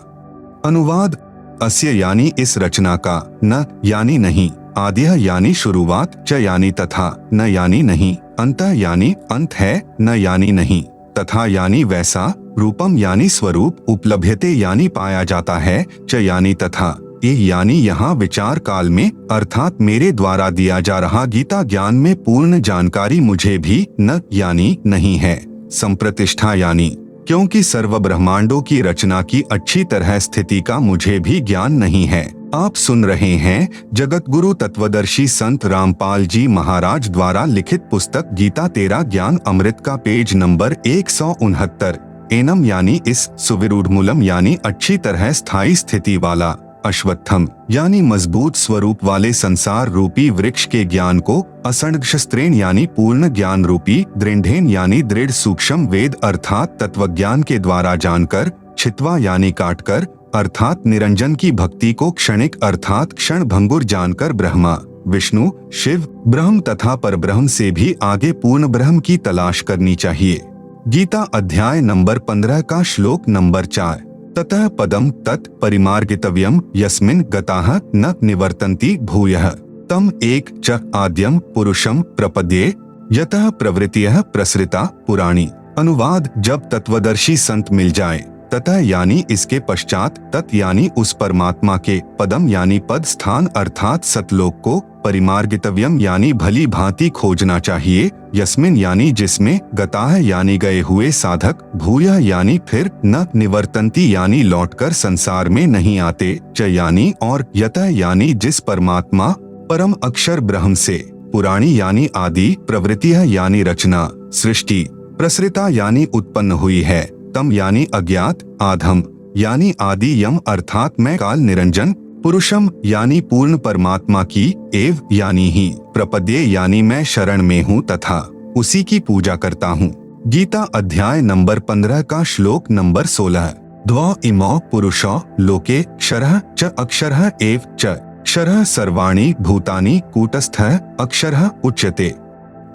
अनुवाद, अस्य यानी इस रचना का, न यानी नहीं, आदिह यानी शुरुआत, च यानी तथा, न यानी नहीं, अंतः यानी अंत है, न यानी नहीं, तथा यानी वैसा, रूपम यानी स्वरूप, उपलभ्यते यानी पाया जाता है, च यानी तथा, ये यानी यहाँ विचार काल में अर्थात मेरे द्वारा दिया जा रहा गीता ज्ञान में पूर्ण जानकारी मुझे भी न यानी नहीं है, संप्रतिष्ठा यानी क्योंकि सर्व ब्रह्मांडों की रचना की अच्छी तरह स्थिति का मुझे भी ज्ञान नहीं है। आप सुन रहे हैं जगत गुरु तत्वदर्शी संत रामपाल जी महाराज द्वारा लिखित पुस्तक गीता तेरा ज्ञान अमृत का पेज नंबर 169। एनम यानी इस, सुविरूढ़ मूलम यानी अच्छी तरह स्थायी स्थिति वाला, अश्वत्थम यानी मजबूत स्वरूप वाले संसार रूपी वृक्ष के ज्ञान को, असंगशस्त्रेण यानी पूर्ण ज्ञान रूपी, दृढ़ेन यानी दृढ़ सूक्ष्म वेद अर्थात तत्वज्ञान के द्वारा जानकर, छित्वा यानी काटकर अर्थात निरंजन की भक्ति को क्षणिक अर्थात क्षण भंगुर जानकर ब्रह्मा, विष्णु, शिव, ब्रह्म तथा परब्रह्म से भी आगे पूर्ण ब्रह्म की तलाश करनी चाहिए। गीता अध्याय नंबर 15 का श्लोक नंबर 4। ततः पदम तत् परिमार्गितव्यम यस्मिन् गताः न निवर्तन्ति भूयः तम एक च आद्यम पुरुषम प्रपद्ये यतः प्रवृत्तियः प्रसृता पुराणी। अनुवाद, जब तत्वदर्शी संत मिल जाए, ततः यानी इसके पश्चात, तत् यानी उस परमात्मा के, पदम यानी पद स्थान अर्थात सतलोक को, परिमार्गितव्यम यानी भली भांति खोजना चाहिए, यस्मिन यानी जिसमें, गताह यानी गए हुए साधक, भूयः यानी फिर, न निवर्तन्ति यानी लौटकर संसार में नहीं आते, च यानी और, यतः यानी जिस परमात्मा परम अक्षर ब्रह्म से, पुराणी यानी आदि, प्रवृत्तिः यानी रचना, सृष्टि, प्रसृता यानी उत्पन्न हुई है, तम यानी अज्ञात, आधम यानी आदि, यम अर्थात मैं काल निरंजन, पुरुषम यानी पूर्ण परमात्मा की, एव यानी ही, प्रपद्ये यानी मैं शरण में हूँ तथा उसी की पूजा करता हूँ। गीता अध्याय नंबर 15 का श्लोक नंबर 16। द्वौ इमौ पुरुषौ लोके क्षरः च अक्षरः एव च क्षरः सर्वाणि भूतानि कूटस्थः अक्षरः उच्यते।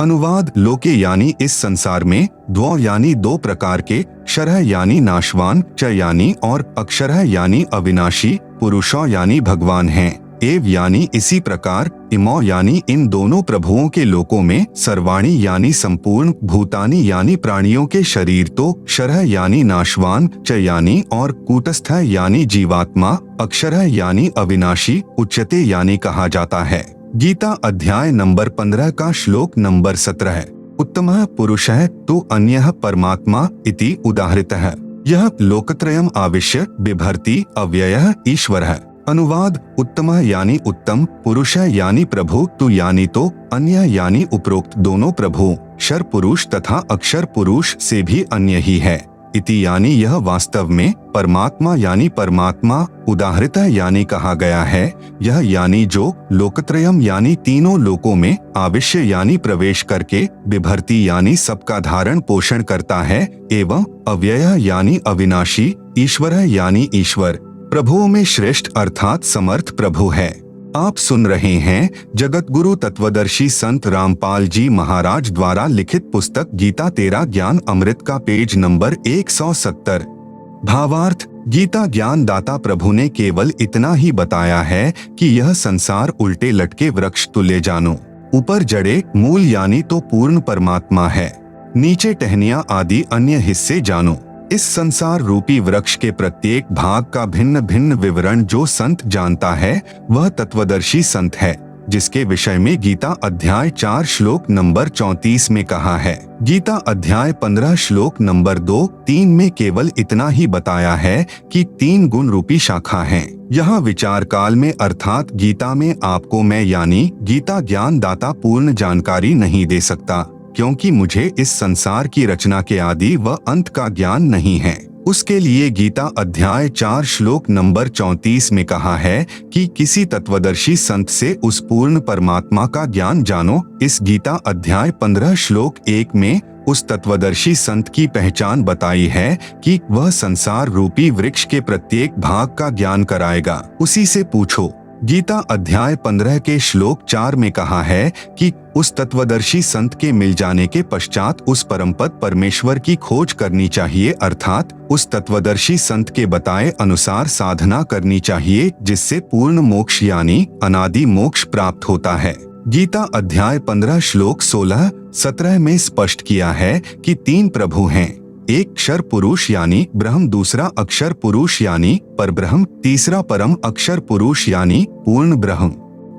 अनुवाद, लोके यानी इस संसार में, द्वौ यानी दो प्रकार के, क्षरः यानी नाशवान, च यानी और, अक्षरः यानी अविनाशी, पुरुषौ यानी भगवान हैं, एव यानी इसी प्रकार, इमौ यानी इन दोनों प्रभुओं के लोकों में, सर्वाणी यानी संपूर्ण, भूतानि यानी प्राणियों के शरीर तो, क्षरः यानी नाशवान, च यानी और, कूटस्थ यानी जीवात्मा, अक्षरः यानी अविनाशी, उच्यते यानी कहा जाता है। गीता अध्याय नंबर 15 का श्लोक नंबर 17। उत्तमः पुरुषः तु अन्यः परमात्मा इति उदाहृतः यह लोकत्रयम् आविश्य बिभर्ति अव्ययः ईश्वरः। अनुवाद, उत्तमः यानी उत्तम, पुरुषः यानी प्रभु, तु यानी तो, अन्य यानी उपरोक्त दोनों प्रभु, क्षर पुरुष तथा अक्षर पुरुष से भी अन्य ही है, इति यानी यह वास्तव में, परमात्मा यानी परमात्मा, उदाहृतः यानी कहा गया है, यह यानी जो, लोकत्रयम यानी तीनों लोकों में, आविश्य यानी प्रवेश करके, बिभर्ति यानी सबका धारण पोषण करता है, एवं अव्ययः यानी अविनाशी, ईश्वरः यानी ईश्वर, प्रभुओं में श्रेष्ठ अर्थात समर्थ प्रभु है। आप सुन रहे हैं जगत गुरु तत्वदर्शी संत रामपाल जी महाराज द्वारा लिखित पुस्तक गीता तेरा ज्ञान अमृत का पेज नंबर 170। भावार्थ, गीता ज्ञान दाता प्रभु ने केवल इतना ही बताया है कि यह संसार उल्टे लटके वृक्ष तुल्य जानो, ऊपर जड़े मूल यानी तो पूर्ण परमात्मा है, नीचे टहनियां आदि अन्य हिस्से जानो। इस संसार रूपी वृक्ष के प्रत्येक भाग का भिन्न भिन्न विवरण जो संत जानता है वह तत्वदर्शी संत है, जिसके विषय में गीता अध्याय 4 श्लोक नंबर 34 में कहा है। गीता अध्याय 15 श्लोक नंबर 2-3 में केवल इतना ही बताया है कि 3 गुण रूपी शाखा हैं। यहाँ विचार काल में अर्थात गीता में आपको मैं यानी गीता ज्ञान दाता पूर्ण जानकारी नहीं दे सकता, क्योंकि मुझे इस संसार की रचना के आदि व अंत का ज्ञान नहीं है। उसके लिए गीता अध्याय 4 श्लोक नंबर 34 में कहा है कि किसी तत्वदर्शी संत से उस पूर्ण परमात्मा का ज्ञान जानो। इस गीता अध्याय 15 श्लोक 1 में उस तत्वदर्शी संत की पहचान बताई है कि वह संसार रूपी वृक्ष के प्रत्येक भाग का ज्ञान कराएगा, उसी से पूछो। गीता अध्याय 15 के श्लोक 4 में कहा है कि उस तत्वदर्शी संत के मिल जाने के पश्चात उस परमपद परमेश्वर की खोज करनी चाहिए, अर्थात उस तत्वदर्शी संत के बताए अनुसार साधना करनी चाहिए, जिससे पूर्ण मोक्ष यानी अनादि मोक्ष प्राप्त होता है। गीता अध्याय 15 श्लोक 16-17 में स्पष्ट किया है कि 3 प्रभु हैं, एक क्षर पुरुष यानी ब्रह्म, दूसरा अक्षर पुरुष यानी परब्रह्म, तीसरा परम अक्षर पुरुष यानी पूर्ण ब्रह्म।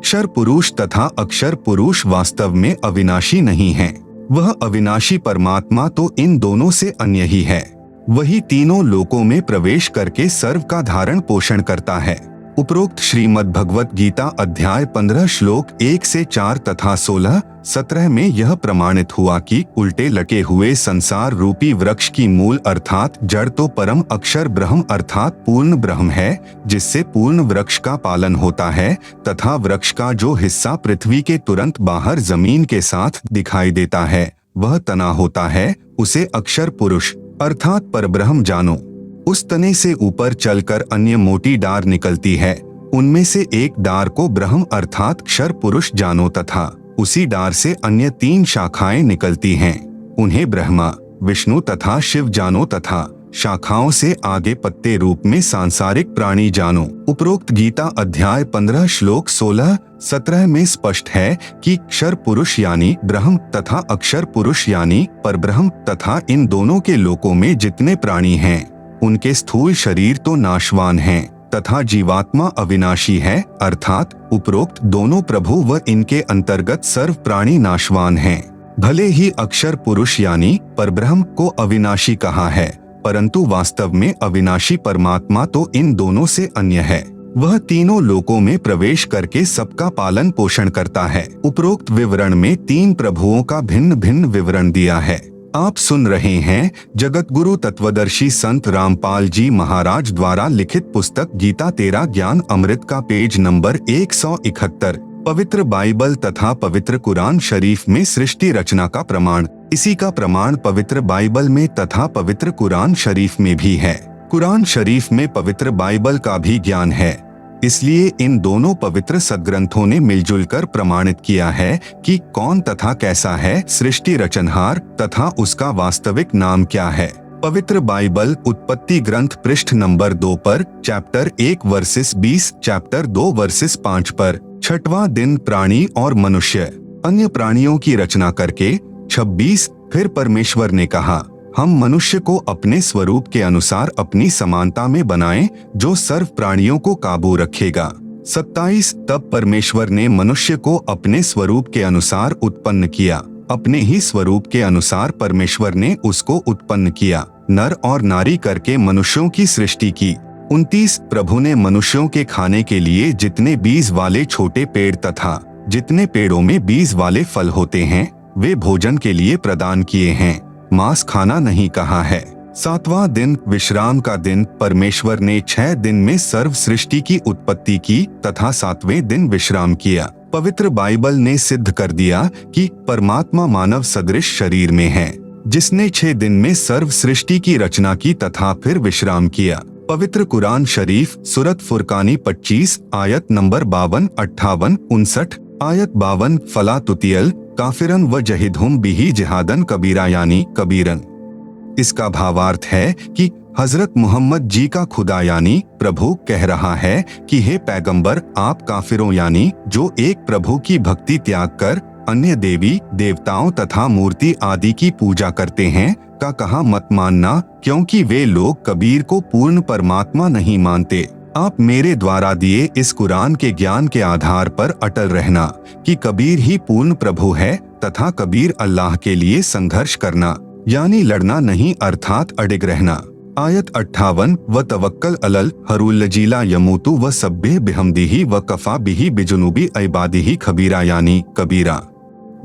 क्षर पुरुष तथा अक्षर पुरुष वास्तव में अविनाशी नहीं है, वह अविनाशी परमात्मा तो इन दोनों से अन्य ही है। वही तीनों लोकों में प्रवेश करके सर्व का धारण पोषण करता है। उपरोक्त श्रीमद् भगवत गीता अध्याय 15 श्लोक 1 से 4 तथा 16-17 में यह प्रमाणित हुआ कि उल्टे लटे हुए संसार रूपी वृक्ष की मूल अर्थात जड़ तो परम अक्षर ब्रह्म अर्थात पूर्ण ब्रह्म है, जिससे पूर्ण वृक्ष का पालन होता है, तथा वृक्ष का जो हिस्सा पृथ्वी के तुरंत बाहर जमीन के साथ दिखाई देता है वह तना होता है, उसे अक्षर पुरुष अर्थात परब्रह्म जानो। उस तने से ऊपर चलकर अन्य मोटी डार निकलती है, उनमें से एक डार को ब्रह्म अर्थात क्षर पुरुष जानो, तथा उसी डार से अन्य 3 शाखाएं निकलती हैं, उन्हें ब्रह्मा, विष्णु तथा शिव जानो, तथा शाखाओं से आगे पत्ते रूप में सांसारिक प्राणी जानो। उपरोक्त गीता अध्याय 15 श्लोक 16-17 में स्पष्ट है कि क्षर पुरुष यानी ब्रह्म तथा अक्षर पुरुष यानी परब्रह्म तथा इन दोनों के लोकों में जितने प्राणी हैं उनके स्थूल शरीर तो नाशवान हैं तथा जीवात्मा अविनाशी है, अर्थात उपरोक्त दोनों प्रभु व इनके अंतर्गत सर्व प्राणी नाशवान हैं। भले ही अक्षर पुरुष यानी परब्रह्म को अविनाशी कहा है, परंतु वास्तव में अविनाशी परमात्मा तो इन दोनों से अन्य है। वह तीनों लोकों में प्रवेश करके सबका पालन पोषण करता है। उपरोक्त विवरण में 3 प्रभुओं का भिन्न भिन्न विवरण दिया है। आप सुन रहे हैं जगत गुरु तत्वदर्शी संत रामपाल जी महाराज द्वारा लिखित पुस्तक गीता तेरा ज्ञान अमृत का पेज नंबर 171, पवित्र बाइबल तथा पवित्र कुरान शरीफ में सृष्टि रचना का प्रमाण। इसी का प्रमाण पवित्र बाइबल में तथा पवित्र कुरान शरीफ में भी है। कुरान शरीफ में पवित्र बाइबल का भी ज्ञान है, इसलिए इन दोनों पवित्र सद्ग्रंथों ने मिलजुल कर प्रमाणित किया है कि कौन तथा कैसा है सृष्टि रचनहार तथा उसका वास्तविक नाम क्या है। पवित्र बाइबल उत्पत्ति ग्रंथ पृष्ठ नंबर 2 पर चैप्टर 1 वर्सेस 20, चैप्टर 2 वर्सेस 5 पर 6वां दिन प्राणी और मनुष्य अन्य प्राणियों की रचना करके 26 फिर परमेश्वर ने कहा हम मनुष्य को अपने स्वरूप के अनुसार अपनी समानता में बनाएं जो सर्व प्राणियों को काबू रखेगा। 27 तब परमेश्वर ने मनुष्य को अपने स्वरूप के अनुसार उत्पन्न किया, अपने ही स्वरूप के अनुसार परमेश्वर ने उसको उत्पन्न किया, नर और नारी करके मनुष्यों की सृष्टि की। 29 प्रभु ने मनुष्यों के खाने के लिए जितने बीज वाले छोटे पेड़ तथा जितने पेड़ों में बीज वाले फल होते हैं वे भोजन के लिए प्रदान किए हैं, मांस खाना नहीं कहा है। 7वां दिन विश्राम का दिन, परमेश्वर ने 6 दिन में सर्व सृष्टि की उत्पत्ति की तथा 7वें दिन विश्राम किया। पवित्र बाइबल ने सिद्ध कर दिया कि परमात्मा मानव सदृश शरीर में है, जिसने 6 दिन में सर्व सृष्टि की रचना की तथा फिर विश्राम किया। पवित्र कुरान शरीफ सूरत फुरकानी 25 आयत नंबर 52, 58, 59, आयत 52 फला तुतियल काफिरन व जहिदहुम बिही जिहादन कबीरा यानी कबीरन। इसका भावार्थ है कि हजरत मोहम्मद जी का खुदा यानी प्रभु कह रहा है कि हे पैगंबर, आप काफिरों यानी जो एक प्रभु की भक्ति त्याग कर अन्य देवी देवताओं तथा मूर्ति आदि की पूजा करते हैं का कहा मत मानना, क्योंकि वे लोग कबीर को पूर्ण परमात्मा नहीं मानते। आप मेरे द्वारा दिए इस कुरान के ज्ञान के आधार पर अटल रहना कि कबीर ही पूर्ण प्रभु है तथा कबीर अल्लाह के लिए संघर्ष करना यानी लड़ना नहीं अर्थात अडिग रहना। आयत 58 व तवक्कल अलल हरूल्लजीला यमूतु व सब्बे बिहमदिही व कफा बिही बिजुनुबी इबादिही खबीरा यानी कबीरा।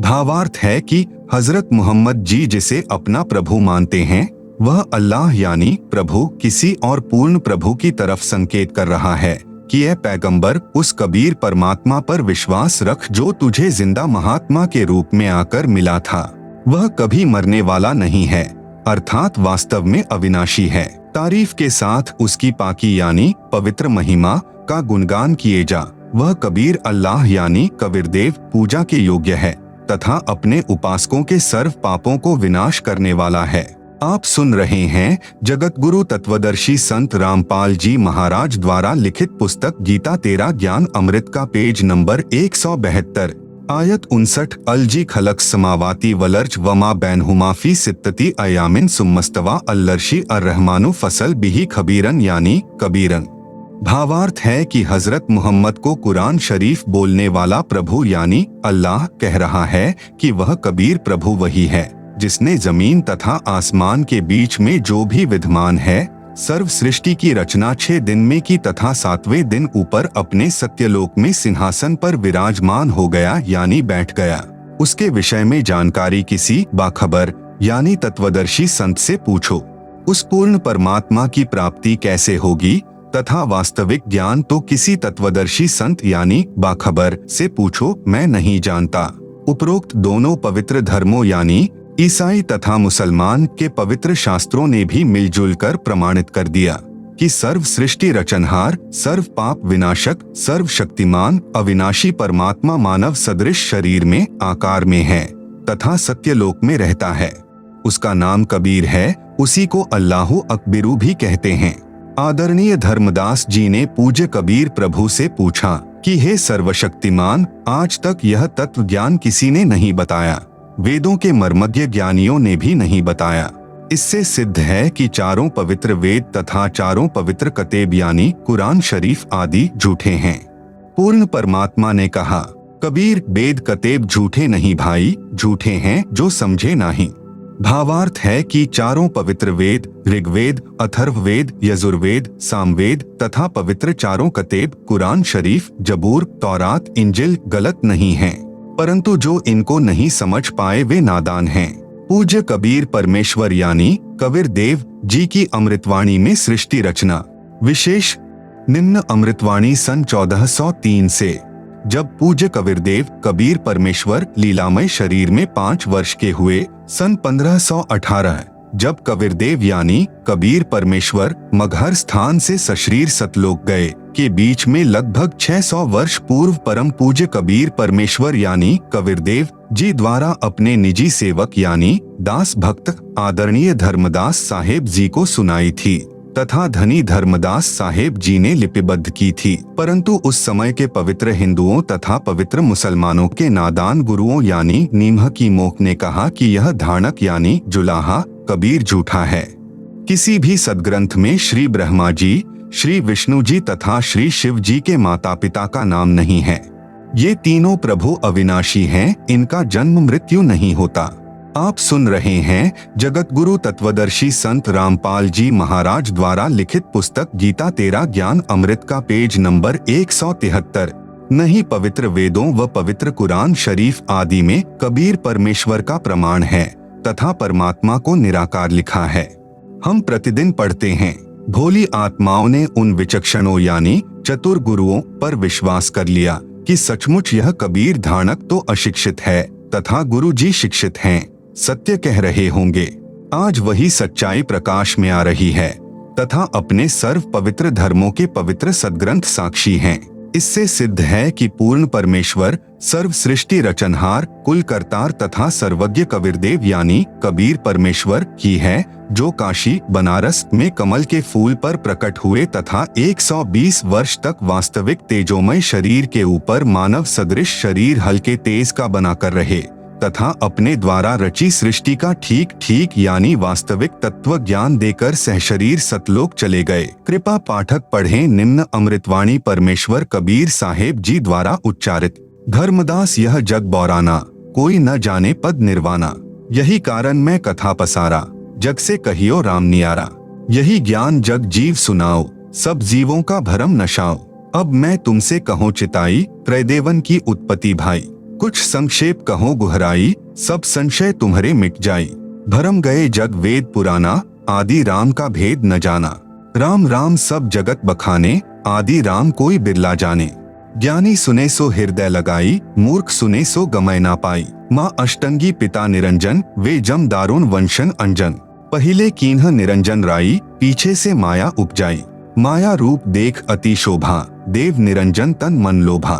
भावार्थ है कि हजरत मोहम्मद जी जिसे अपना प्रभु मानते हैं वह अल्लाह यानी प्रभु किसी और पूर्ण प्रभु की तरफ संकेत कर रहा है कि यह पैगंबर उस कबीर परमात्मा पर विश्वास रख जो तुझे जिंदा महात्मा के रूप में आकर मिला था। वह कभी मरने वाला नहीं है अर्थात वास्तव में अविनाशी है। तारीफ के साथ उसकी पाकी यानी पवित्र महिमा का गुणगान किए जा। वह कबीर अल्लाह यानी कबीरदेव पूजा के योग्य है तथा अपने उपासकों के सर्व पापों को विनाश करने वाला है। आप सुन रहे हैं जगत गुरु तत्वदर्शी संत रामपाल जी महाराज द्वारा लिखित पुस्तक गीता तेरा ज्ञान अमृत का पेज नंबर 172 आयत 59 अलजी खलक समावाती वलर्ज वमा बैनहुमा फी सित्तती अयामिन सुम्मस्तवा अल्लर्शी अर्रहमानु फसल बिही खबीरन यानी कबीरन। भावार्थ है कि हजरत मोहम्मद को कुरान शरीफ बोलने वाला प्रभु यानी अल्लाह कह रहा है कि वह कबीर प्रभु वही है जिसने जमीन तथा आसमान के बीच में जो भी विद्यमान है सर्व सृष्टि की रचना 6 दिन में की तथा 7वें दिन ऊपर अपने सत्यलोक में सिंहासन पर विराजमान हो गया यानी बैठ गया। उसके विषय में जानकारी किसी बाखबर यानी तत्वदर्शी संत से पूछो। उस पूर्ण परमात्मा की प्राप्ति कैसे होगी तथा वास्तविक ज्ञान तो किसी तत्वदर्शी संत यानी बाखबर से पूछो, मैं नहीं जानता। उपरोक्त दोनों पवित्र धर्मों यानी ईसाई तथा मुसलमान के पवित्र शास्त्रों ने भी मिलजुल कर प्रमाणित कर दिया कि सर्व सृष्टि रचनहार, सर्व पाप विनाशक, सर्व शक्तिमान अविनाशी परमात्मा मानव सदृश शरीर में आकार में है तथा सत्यलोक में रहता है। उसका नाम कबीर है। उसी को अल्लाहु अकबिरू भी कहते हैं। आदरणीय धर्मदास जी ने पूज्य कबीर प्रभु से पूछा कि हे सर्वशक्तिमान, आज तक यह तत्व ज्ञान किसी ने नहीं बताया, वेदों के मर्मज्ञ ज्ञानियों ने भी नहीं बताया। इससे सिद्ध है कि चारों पवित्र वेद तथा चारों पवित्र कतेब यानी कुरान शरीफ आदि झूठे हैं। पूर्ण परमात्मा ने कहा, कबीर वेद कतेब झूठे नहीं भाई, झूठे हैं जो समझे नहीं। भावार्थ है कि चारों पवित्र वेद ऋग्वेद, अथर्ववेद, यजुर्वेद, सामवेद तथा पवित्र चारों कतेब कुरान शरीफ, जबूर, तौरात, इंजिल गलत नहीं हैं, परंतु जो इनको नहीं समझ पाए वे नादान हैं। पूज्य कबीर परमेश्वर यानी कबीर देव जी की अमृतवाणी में सृष्टि रचना विशेष निम्न अमृतवाणी सन 1403 से जब पूज्य कबीरदेव कबीर परमेश्वर लीलामय शरीर में 5 वर्ष के हुए, सन 1518 जब कबीरदेव यानी कबीर परमेश्वर मगहर स्थान से सशरीर सतलोक गए के बीच में लगभग 600 वर्ष पूर्व परम पूज्य कबीर परमेश्वर यानी कबीरदेव जी द्वारा अपने निजी सेवक यानी दास भक्त आदरणीय धर्मदास साहेब जी को सुनाई थी तथा धनी धर्मदास साहेब जी ने लिपिबद्ध की थी। परंतु उस समय के पवित्र हिंदुओं तथा पवित्र मुसलमानों के नादान गुरुओं यानी नीमह की मोख ने कहा कि यह धानक यानी जुलाहा कबीर झूठा है। किसी भी सदग्रंथ में श्री ब्रह्मा जी, श्री विष्णु जी तथा श्री शिव जी के माता पिता का नाम नहीं है। ये तीनों प्रभु अविनाशी हैं, इनका जन्म मृत्यु नहीं होता। आप सुन रहे हैं जगत गुरु तत्वदर्शी संत रामपाल जी महाराज द्वारा लिखित पुस्तक गीता तेरा ज्ञान अमृत का पेज नंबर 173। नहीं पवित्र वेदों व पवित्र कुरान शरीफ आदि में कबीर परमेश्वर का प्रमाण है तथा परमात्मा को निराकार लिखा है। हम प्रतिदिन पढ़ते हैं। भोली आत्माओं ने उन विचक्षणों यानी चतुर गुरुओं पर विश्वास कर लिया कि सचमुच यह कबीर धानक तो अशिक्षित है तथा गुरु जी शिक्षित हैं, सत्य कह रहे होंगे। आज वही सच्चाई प्रकाश में आ रही है तथा अपने सर्व पवित्र धर्मों के पवित्र सदग्रंथ साक्षी हैं। इससे सिद्ध है कि पूर्ण परमेश्वर सर्व सृष्टि रचनहार कुल करतार तथा सर्वज्ञ कबीरदेव यानी कबीर परमेश्वर ही है, जो काशी बनारस में कमल के फूल पर प्रकट हुए तथा 120 वर्ष तक वास्तविक तेजोमय शरीर के ऊपर मानव सदृश शरीर हल्के तेज का बनाकर रहे, तथा अपने द्वारा रची सृष्टि का ठीक ठीक यानी वास्तविक तत्व ज्ञान देकर सहशरीर सतलोक चले गए। कृपा पाठक पढ़ें निम्न अमृतवाणी परमेश्वर कबीर साहेब जी द्वारा उच्चारित। धर्मदास यह जग बौराना, कोई न जाने पद निर्वाणा। यही कारण मैं कथा पसारा, जग से कहियो राम नियारा। यही ज्ञान जग जीव सुनाओ, सब जीवों का भरम नशाओ। अब मैं तुमसे कहूँ चिताई, त्रैदेवन की उत्पत्ति भाई। कुछ संक्षेप कहो गुहराई, सब संशय तुम्हारे मिट जाई। भरम गए जग वेद पुराना, आदि राम का भेद न जाना। राम राम सब जगत बखाने, आदि राम कोई बिरला जाने। ज्ञानी सुने सो हृदय लगाई, मूर्ख सुने सो गमय ना पाई। माँ अष्टंगी पिता निरंजन, वे जम दारुण वंशन अंजन। पहिले कीन्ह निरंजन राई, पीछे से माया उपजाई। माया रूप देख अति शोभा, देव निरंजन तन मन लोभा।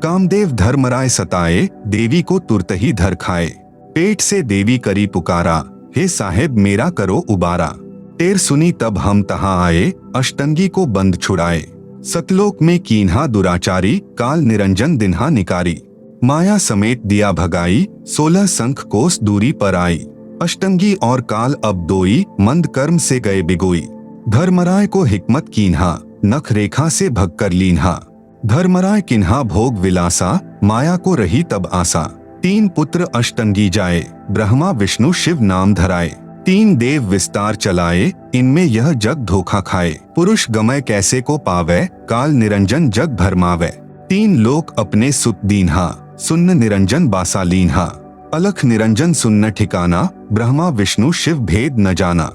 कामदेव धर्मराय सताए, देवी को तुरत ही धर खाए। पेट से देवी करी पुकारा, हे साहेब मेरा करो उबारा। टेर सुनी तब हम तहाँ आए, अष्टंगी को बंद छुड़ाए। सतलोक में कीन्हा दुराचारी, काल निरंजन दिन्हा निकारी। माया समेत दिया भगाई, 16 संख कोस दूरी पर आई। अष्टंगी और काल अब दोई, मंद कर्म से गए बिगोई। धर्मराय को हिकमत कीन्हा, नख रेखा से भग कर लीन्हा। धर्मराय किन्हा भोग विलासा, माया को रही तब आसा। 3 पुत्र अष्टंगी जाए, ब्रह्मा विष्णु शिव नाम धराए। 3 देव विस्तार चलाए, इनमें यह जग धोखा खाए। पुरुष गमय कैसे को पावे, काल निरंजन जग भरमावे। 3 लोक अपने सुत दीन्हा, सुन्न निरंजन बासा लीन्हा। अलख निरंजन सुन्न ठिकाना, ब्रह्मा विष्णु शिव भेद न जाना।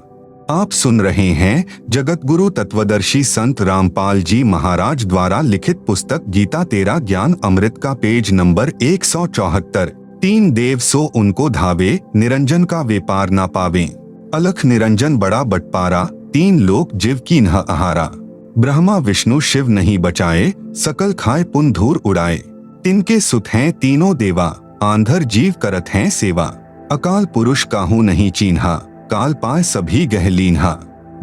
आप सुन रहे हैं जगत गुरु तत्वदर्शी संत रामपाल जी महाराज द्वारा लिखित पुस्तक गीता तेरा ज्ञान अमृत का पेज नंबर 174। 3 देव सो उनको धावे, निरंजन का व्यापार ना पावे। अलख निरंजन बड़ा बटपारा, 3 लोक जीव की न आहारा। ब्रह्मा विष्णु शिव नहीं बचाए, सकल खाए पुन धूर उड़ाए। तिनके सुत हैं तीनों देवा, आंधर जीव करत हैं सेवा। अकाल पुरुष काहू नहीं चीन्हा, काल पाए सभी गह लीन्हा।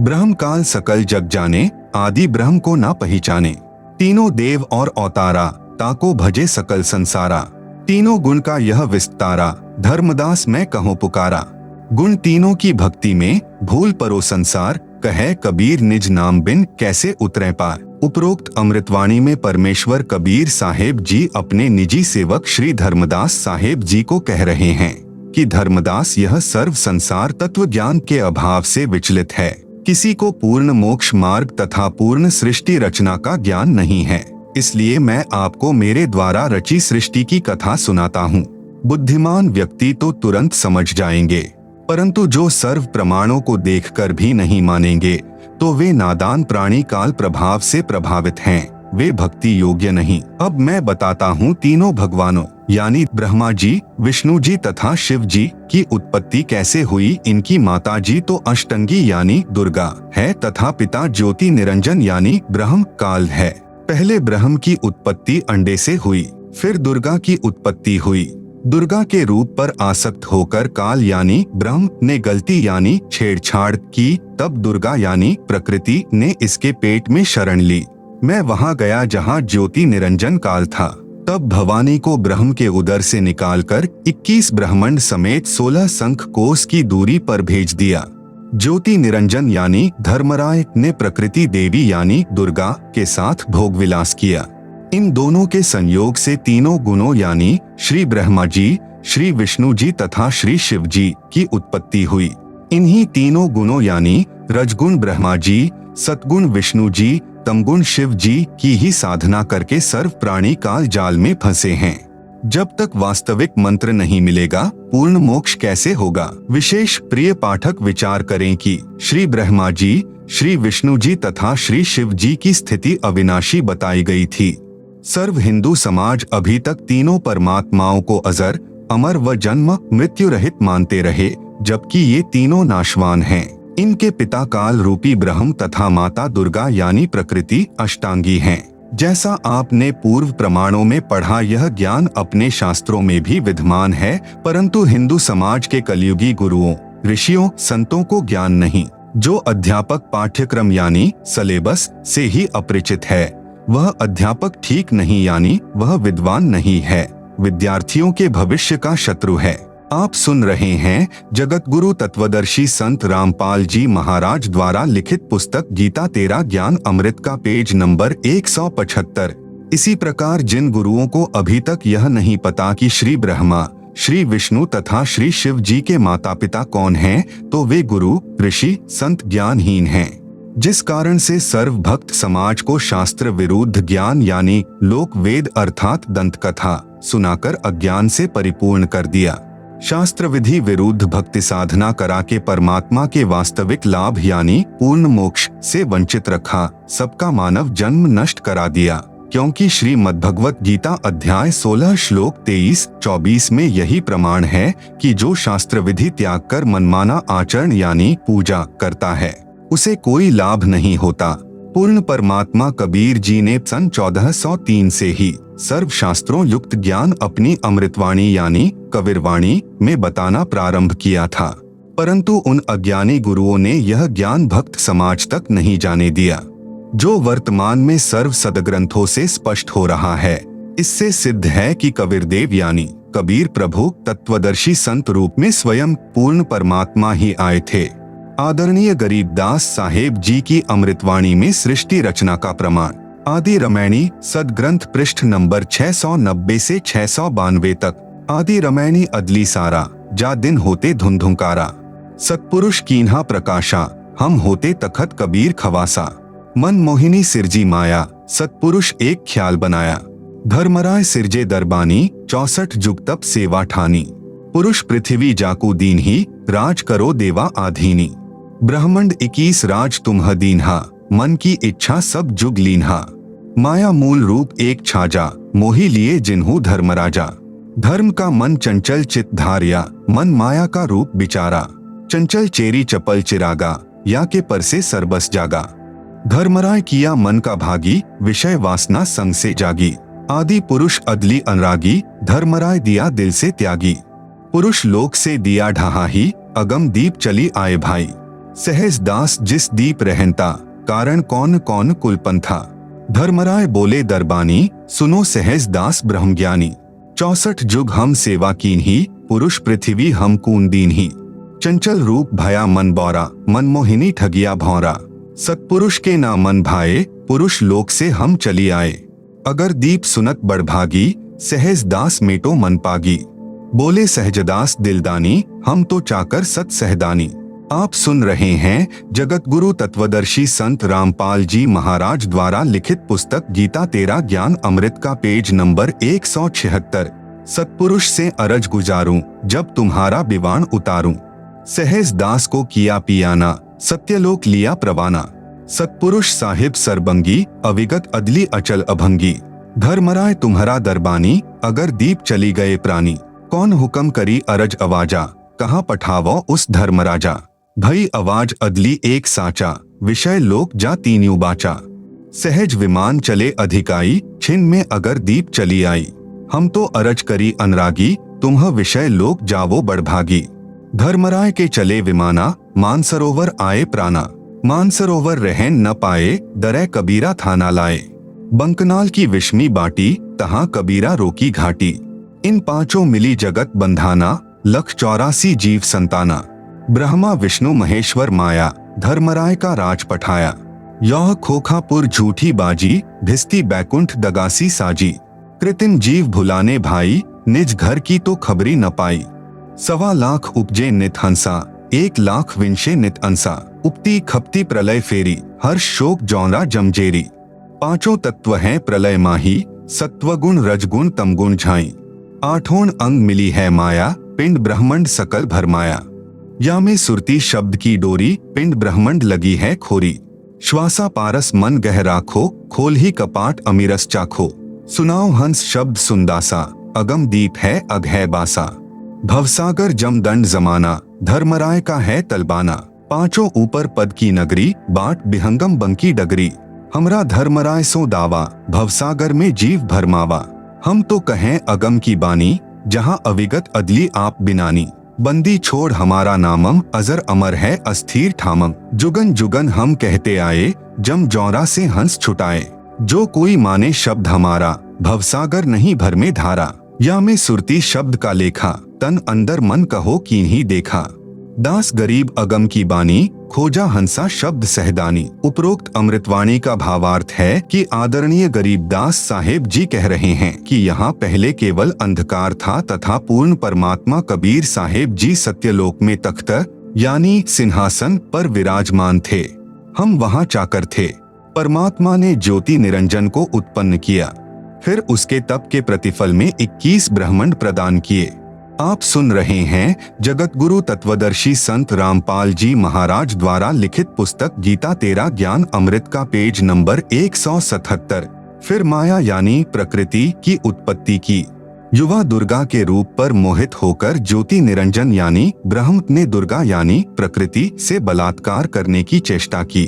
ब्रह्म काल सकल जग जाने, आदि ब्रह्म को ना पहचाने। तीनों देव और अवतारा, ताको भजे सकल संसारा। तीनों गुण का यह विस्तारा, धर्मदास मैं कहूँ पुकारा। गुण तीनों की भक्ति में, भूल परो संसार। कहे कबीर निज नाम बिन, कैसे उतरे पार। उपरोक्त अमृतवाणी में परमेश्वर कबीर साहेब जी अपने निजी सेवक श्री धर्मदास साहेब जी को कह रहे हैं कि धर्मदास यह सर्व संसार तत्व ज्ञान के अभाव से विचलित है। किसी को पूर्ण मोक्ष मार्ग तथा पूर्ण सृष्टि रचना का ज्ञान नहीं है। इसलिए मैं आपको मेरे द्वारा रची सृष्टि की कथा सुनाता हूँ। बुद्धिमान व्यक्ति तो तुरंत समझ जाएंगे, परंतु जो सर्व प्रमाणों को देखकर भी नहीं मानेंगे तो वे नादान प्राणी काल प्रभाव से प्रभावित हैं। वे भक्ति योग्य नहीं। अब मैं बताता हूँ तीनों भगवानों यानी ब्रह्मा जी, विष्णु जी तथा शिव जी की उत्पत्ति कैसे हुई। इनकी माता जी तो अष्टंगी यानी दुर्गा है तथा पिता ज्योति निरंजन यानी ब्रह्म काल है। पहले ब्रह्म की उत्पत्ति अंडे से हुई, फिर दुर्गा की उत्पत्ति हुई। दुर्गा के रूप पर आसक्त होकर काल यानी ब्रह्म ने गलती यानी छेड़छाड़ की, तब दुर्गा यानी प्रकृति ने इसके पेट में शरण ली। मैं वहां गया जहां ज्योति निरंजन काल था। तब भवानी को ब्रह्म के उदर से निकालकर 21 ब्रह्मांड समेत 16 संख कोस की दूरी पर भेज दिया। ज्योति निरंजन यानी धर्मराय ने प्रकृति देवी यानी दुर्गा के साथ भोग विलास किया। इन दोनों के संयोग से तीनों गुणों यानी श्री ब्रह्मा जी, श्री विष्णु जी तथा श्री शिव जी की उत्पत्ति हुई। इन्हीं तीनों गुणों यानी रजगुण ब्रह्मा जी, सतगुण विष्णु जी, तमगुण शिव जी की ही साधना करके सर्व प्राणी काल जाल में फंसे हैं। जब तक वास्तविक मंत्र नहीं मिलेगा, पूर्ण मोक्ष कैसे होगा। विशेष प्रिय पाठक विचार करें कि श्री ब्रह्मा जी, श्री विष्णु जी तथा श्री शिव जी की स्थिति अविनाशी बताई गई थी। सर्व हिंदू समाज अभी तक तीनों परमात्माओं को अजर, अमर व जन्म मृत्यु रहित मानते रहे, जबकि ये तीनों नाशवान हैं। इनके पिता काल रूपी ब्रह्म तथा माता दुर्गा यानी प्रकृति अष्टांगी हैं। जैसा आपने पूर्व प्रमाणों में पढ़ा, यह ज्ञान अपने शास्त्रों में भी विद्यमान है, परंतु हिंदू समाज के कलयुगी गुरुओं, ऋषियों, संतों को ज्ञान नहीं। जो अध्यापक पाठ्यक्रम यानी सिलेबस से ही अपरिचित है, वह अध्यापक ठीक नहीं यानी वह विद्वान नहीं है। विद्यार्थियों के भविष्य का शत्रु है। आप सुन रहे हैं जगत गुरु तत्वदर्शी संत रामपाल जी महाराज द्वारा लिखित पुस्तक गीता तेरा ज्ञान अमृत का पेज नंबर 175। इसी प्रकार जिन गुरुओं को अभी तक यह नहीं पता कि श्री ब्रह्मा, श्री विष्णु तथा श्री शिव जी के माता पिता कौन हैं, तो वे गुरु, ऋषि, संत ज्ञानहीन हैं, जिस कारण से सर्व भक्त समाज को शास्त्र विरुद्ध ज्ञान यानी लोक वेद अर्थात दंत कथा सुनाकर अज्ञान से परिपूर्ण कर दिया। शास्त्र विधि विरुद्ध भक्ति साधना करा के परमात्मा के वास्तविक लाभ यानी पूर्ण मोक्ष से वंचित रखा, सबका मानव जन्म नष्ट करा दिया। क्योंकि श्रीमद् भगवत गीता अध्याय 16 श्लोक 23-24 में यही प्रमाण है कि जो शास्त्र विधि त्याग कर मनमाना आचरण यानी पूजा करता है उसे कोई लाभ नहीं होता। पूर्ण परमात्मा कबीर जी ने सन 1403 से ही सर्व शास्त्रों युक्त ज्ञान अपनी अमृतवाणी यानी कबीरवाणी में बताना प्रारंभ किया था, परंतु उन अज्ञानी गुरुओं ने यह ज्ञान भक्त समाज तक नहीं जाने दिया, जो वर्तमान में सर्व सदग्रंथों से स्पष्ट हो रहा है। इससे सिद्ध है कि कबीरदेव यानी कबीर प्रभु तत्वदर्शी संत रूप में स्वयं पूर्ण परमात्मा ही आए थे। आदरणीय गरीबदास साहेब जी की अमृतवाणी में सृष्टि रचना का प्रमाण आदि रामायणी सदग्रंथ पृष्ठ नंबर 690 से 692 तक। आदि रामायणी अदली सारा जा दिन होते धुंधुंकारा, सतपुरुष कीन्हा प्रकाशा हम होते तखत कबीर खवासा। मन मोहिनी सिरजी माया सतपुरुष एक ख्याल बनाया, धर्मराय सिरजे दरबानी 64 जुग तप सेवा ठानी। पुरुष पृथ्वी जाकू दीन ही राज करो देवा आधीनी। ब्रह्मंड 21 राज तुम्ह दीन्हा, मन की इच्छा सब जुग लीन्हा। माया मूल रूप एक छाजा, मोही लिए जिन्हू धर्मराजा। धर्म का मन चंचल चित धारिया, मन माया का रूप बिचारा। चंचल चेरी चपल चिरागा, या के पर से सरबस जागा। धर्मराय किया मन का भागी, विषय वासना संग से जागी। आदि पुरुष अदली अनुरागी, धर्मराय दिया दिल से त्यागी। पुरुष लोक से दिया ढहा ही, अगम दीप चली आए भाई। सहज दास जिस दीप रहनता, कारण कौन कौन कुलपंथा। धर्मराय बोले दरबानी, सुनो सहज दास ब्रह्मज्ञानी। 64 जुग हम सेवा कीन ही, पुरुष पृथ्वी हम कून दीन ही। चंचल रूप भया मन बौरा, मन मोहिनी ठगिया भौरा। सतपुरुष के ना मन भाए, पुरुष लोक से हम चली आए। अगर दीप सुनत बड़भागी, सहज दास मेटो मन पागी। बोले सहजदास दिलदानी, हम तो चाकर सत सहदानी। आप सुन रहे हैं जगत गुरु तत्वदर्शी संत रामपाल जी महाराज द्वारा लिखित पुस्तक गीता तेरा ज्ञान अमृत का पेज नंबर 176। सतपुरुष से अरज गुजारूं, जब तुम्हारा बिवान उतारूं। सहज दास को किया पियाना, सत्यलोक लिया प्रवाना। सतपुरुष साहिब सरबंगी, अविगत अदली अचल अभंगी। धर्मराय तुम्हारा दरबानी, अगर दीप चली गए प्राणी। कौन हुक्म करी अरज आवाजा, कहाँ पठावो उस धर्मराजा। भई आवाज अदली एक साचा, विषय लोक जा तीन्यू बाचा। सहज विमान चले अधिकाई, छिन में अगर दीप चली आई। हम तो अरज करी अनुरागी, तुम्ह विषय लोक जावो बड़भागी। धर्मराय के चले विमाना, मानसरोवर आए प्राणा। मानसरोवर रहन न पाए, दरै कबीरा थाना लाए। बंकनाल की विषमी बाटी, तहाँ कबीरा रोकी घाटी। इन पांचों मिली जगत बंधाना, लख 84 जीव संताना। ब्रह्मा विष्णु महेश्वर माया, धर्मराय का राज पठाया। यह खोखापुर झूठी बाजी, भिस्ती बैकुंठ दगासी साजी। कृत्रिम जीव भुलाने भाई, निज घर की तो खबरी न पाई। 1.25 लाख उपजे नित हंसा, 1 लाख विंशे नित अंसा। उपती खपती प्रलय फेरी, हर्ष शोक जौनरा जमजेरी। पांचों तत्व हैं प्रलय माही, सत्वगुण रजगुण तमगुण झाई। 8 अंग मिली है माया, पिंड ब्रह्मंड सकल भरमाया। या में सुरती शब्द की डोरी, पिंड ब्रह्मंड लगी है खोरी। श्वासा पारस मन गह राखो, खोल ही कपाट अमीरस चाखो। सुनाओ हंस शब्द सुंदासा, अगम दीप है अग है बासा। भवसागर जम दंड जमाना, धर्मराय का है तलबाना। पांचों ऊपर पद की नगरी, बाट बिहंगम बंकी डगरी। हमरा धर्मराय सो दावा, भवसागर में जीव भरमावा। हम तो कहें अगम की बानी, जहाँ अविगत अदली आप बिनानी। बंदी छोड़ हमारा नामम, अजर अमर है अस्थिर ठामम। जुगन जुगन हम कहते आए, जम जौरा से हंस छुटाए। जो कोई माने शब्द हमारा, भवसागर नहीं भर में धारा। या में सुरती शब्द का लेखा, तन अंदर मन कहो कीन्ही देखा। दास गरीब अगम की बानी, खोजा हंसा शब्द सहदानी। उपरोक्त अमृतवाणी का भावार्थ है कि आदरणीय गरीबदास साहेब जी कह रहे हैं कि यहाँ पहले केवल अंधकार था तथा पूर्ण परमात्मा कबीर साहेब जी सत्यलोक में तख्त यानी सिंहासन पर विराजमान थे। हम वहाँ चाकर थे। परमात्मा ने ज्योति निरंजन को उत्पन्न किया, फिर उसके तप के प्रतिफल में 21 ब्रह्मांड प्रदान किए। आप सुन रहे हैं जगत गुरु तत्वदर्शी संत रामपाल जी महाराज द्वारा लिखित पुस्तक गीता तेरा ज्ञान अमृत का पेज नंबर 177। फिर माया यानी प्रकृति की उत्पत्ति की। युवा दुर्गा के रूप पर मोहित होकर ज्योति निरंजन यानी ब्रह्म ने दुर्गा यानी प्रकृति से बलात्कार करने की चेष्टा की।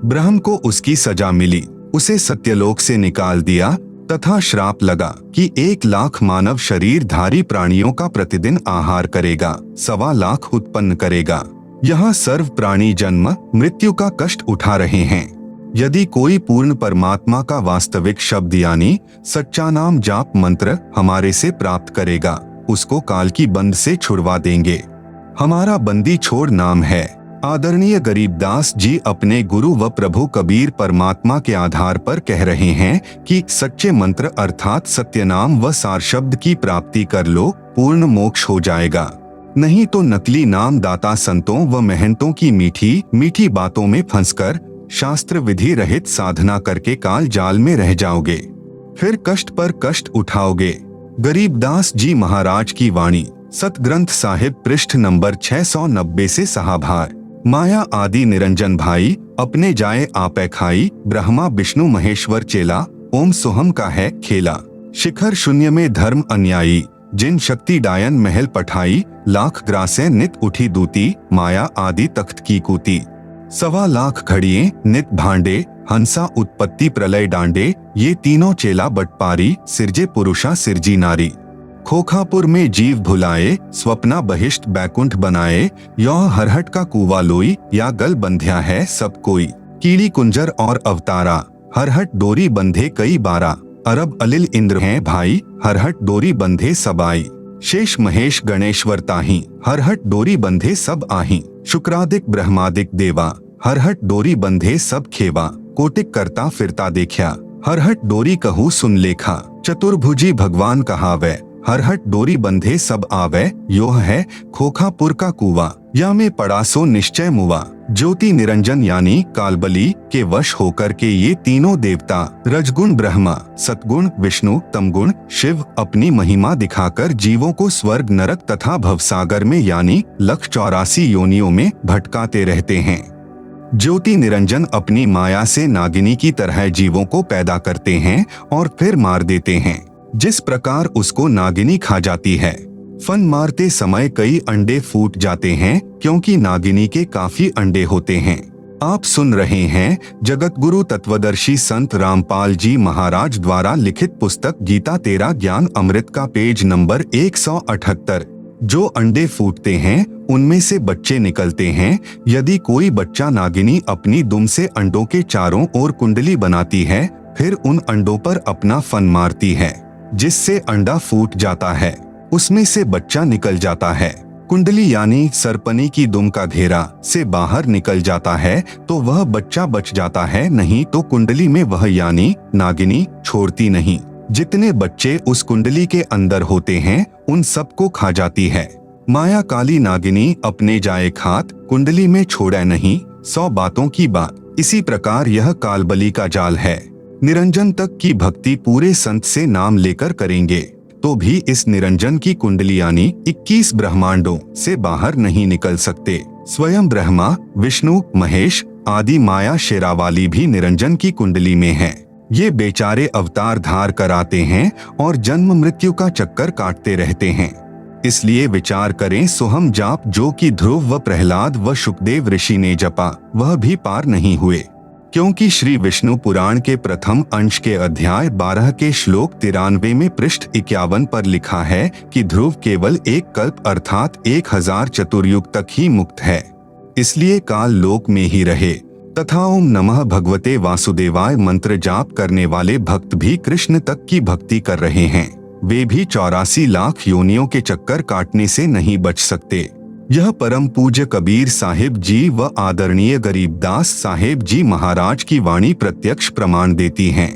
ब्रह्म को उसकी सजा मिली, उसे सत्यलोक से निकाल दिया तथा श्राप लगा कि 1 लाख मानव शरीरधारी प्राणियों का प्रतिदिन आहार करेगा, 1.25 लाख उत्पन्न करेगा। यहाँ सर्व प्राणी जन्म मृत्यु का कष्ट उठा रहे हैं। यदि कोई पूर्ण परमात्मा का वास्तविक शब्द यानी सच्चा नाम जाप मंत्र हमारे से प्राप्त करेगा, उसको काल की बंद से छुड़वा देंगे। हमारा बंदी छोड़ नाम है। आदरणीय गरीबदास जी अपने गुरु व प्रभु कबीर परमात्मा के आधार पर कह रहे हैं कि सच्चे मंत्र अर्थात सत्य नाम व सार शब्द की प्राप्ति कर लो, पूर्ण मोक्ष हो जाएगा। नहीं तो नकली नाम दाता संतों व महंतों की मीठी मीठी बातों में फंसकर शास्त्र विधि रहित साधना करके काल जाल में रह जाओगे, फिर कष्ट पर कष्ट उठाओगे। गरीबदास जी महाराज की वाणी, सतग्रंथ साहिब पृष्ठ नंबर 690 से सहाभार। माया आदि निरंजन भाई, अपने जाए आपे खाई, ब्रह्मा विष्णु महेश्वर चेला, ओम सोहम का है खेला। शिखर शून्य में धर्म अन्यायी, जिन शक्ति डायन महल पठाई, लाख ग्रासें नित उठी दूती, माया आदि तख्त की कूती। 1.25 लाख घड़िए नित भांडे, हंसा उत्पत्ति प्रलय डांडे, ये तीनों चेला बटपारी, सिरजे पुरुषा सिरजी नारी। खोखापुर में जीव भुलाए, स्वप्ना बहिष्ट बैकुंठ बनाए, यह हरहट का कुआ लोई, या गल बंध्या है सब कोई। कीड़ी कुंजर और अवतारा, हरहट डोरी बंधे कई बारा, अरब अलिल इंद्र हैं भाई, हरहट डोरी बंधे सब आई। शेष महेश गणेश्वर ताही, हरहट डोरी बंधे सब आही। शुक्रादिक ब्रह्मादिक देवा, हरहट डोरी बंधे सब खेवा। कोटिक करता फिरता देखा, हरहट डोरी कहूँ सुन लेखा। चतुर्भुजी भगवान कहावे, हरहट डोरी बंधे सब आवे, योह है खोखापुर का कुआ, या में पड़ा सो निश्चय मुआ। ज्योति निरंजन यानी कालबली के वश होकर के ये तीनों देवता रजगुण ब्रह्मा, सतगुण विष्णु, तमगुण शिव अपनी महिमा दिखाकर जीवों को स्वर्ग नरक तथा भवसागर में यानी 184 योनियों में भटकाते रहते हैं। ज्योति निरंजन अपनी माया से नागिनी की तरह जीवों को पैदा करते हैं और फिर मार देते हैं, जिस प्रकार उसको नागिनी खा जाती है। फन मारते समय कई अंडे फूट जाते हैं क्योंकि नागिनी के काफी अंडे होते हैं। आप सुन रहे हैं जगत गुरु तत्वदर्शी संत रामपाल जी महाराज द्वारा लिखित पुस्तक गीता तेरा ज्ञान अमृत का पेज नंबर 178। जो अंडे फूटते हैं उनमें से बच्चे निकलते हैं। यदि कोई बच्चा नागिनी अपनी दुम से अंडों के चारों ओर कुंडली बनाती है, फिर उन अंडों पर अपना फन मारती है, जिससे अंडा फूट जाता है, उसमें से बच्चा निकल जाता है। कुंडली यानी सरपनी की दुम का घेरा से बाहर निकल जाता है तो वह बच्चा बच जाता है, नहीं तो कुंडली में वह यानी नागिनी छोड़ती नहीं। जितने बच्चे उस कुंडली के अंदर होते हैं उन सबको खा जाती है। माया काली नागिनी अपने जाए खात, कुंडली में छोड़े नहीं, 100 बातों की बात। इसी प्रकार यह कालबली का जाल है। निरंजन तक की भक्ति पूरे संत से नाम लेकर करेंगे तो भी इस निरंजन की कुंडली यानी 21 ब्रह्मांडों से बाहर नहीं निकल सकते। स्वयं ब्रह्मा, विष्णु, महेश आदि माया शेरावाली भी निरंजन की कुंडली में हैं। ये बेचारे अवतार धार कर आते हैं और जन्म मृत्यु का चक्कर काटते रहते हैं। इसलिए विचार करें, सोहम जाप जो कि ध्रुव व प्रहलाद व शुकदेव ऋषि ने जपा, वह भी पार नहीं हुए, क्योंकि श्री विष्णु पुराण के प्रथम अंश के अध्याय 12 के श्लोक 93 में पृष्ठ 51 पर लिखा है कि ध्रुव केवल एक कल्प अर्थात 1000 चतुर्युग तक ही मुक्त है, इसलिए काल लोक में ही रहे। तथा ओम नमः भगवते वासुदेवाय मंत्र जाप करने वाले भक्त भी कृष्ण तक की भक्ति कर रहे हैं। वे भी 84 लाख योनियों के चक्कर काटने से नहीं बच सकते। यह परम पूज्य कबीर साहिब जी व आदरणीय गरीबदास साहिब जी महाराज की वाणी प्रत्यक्ष प्रमाण देती हैं।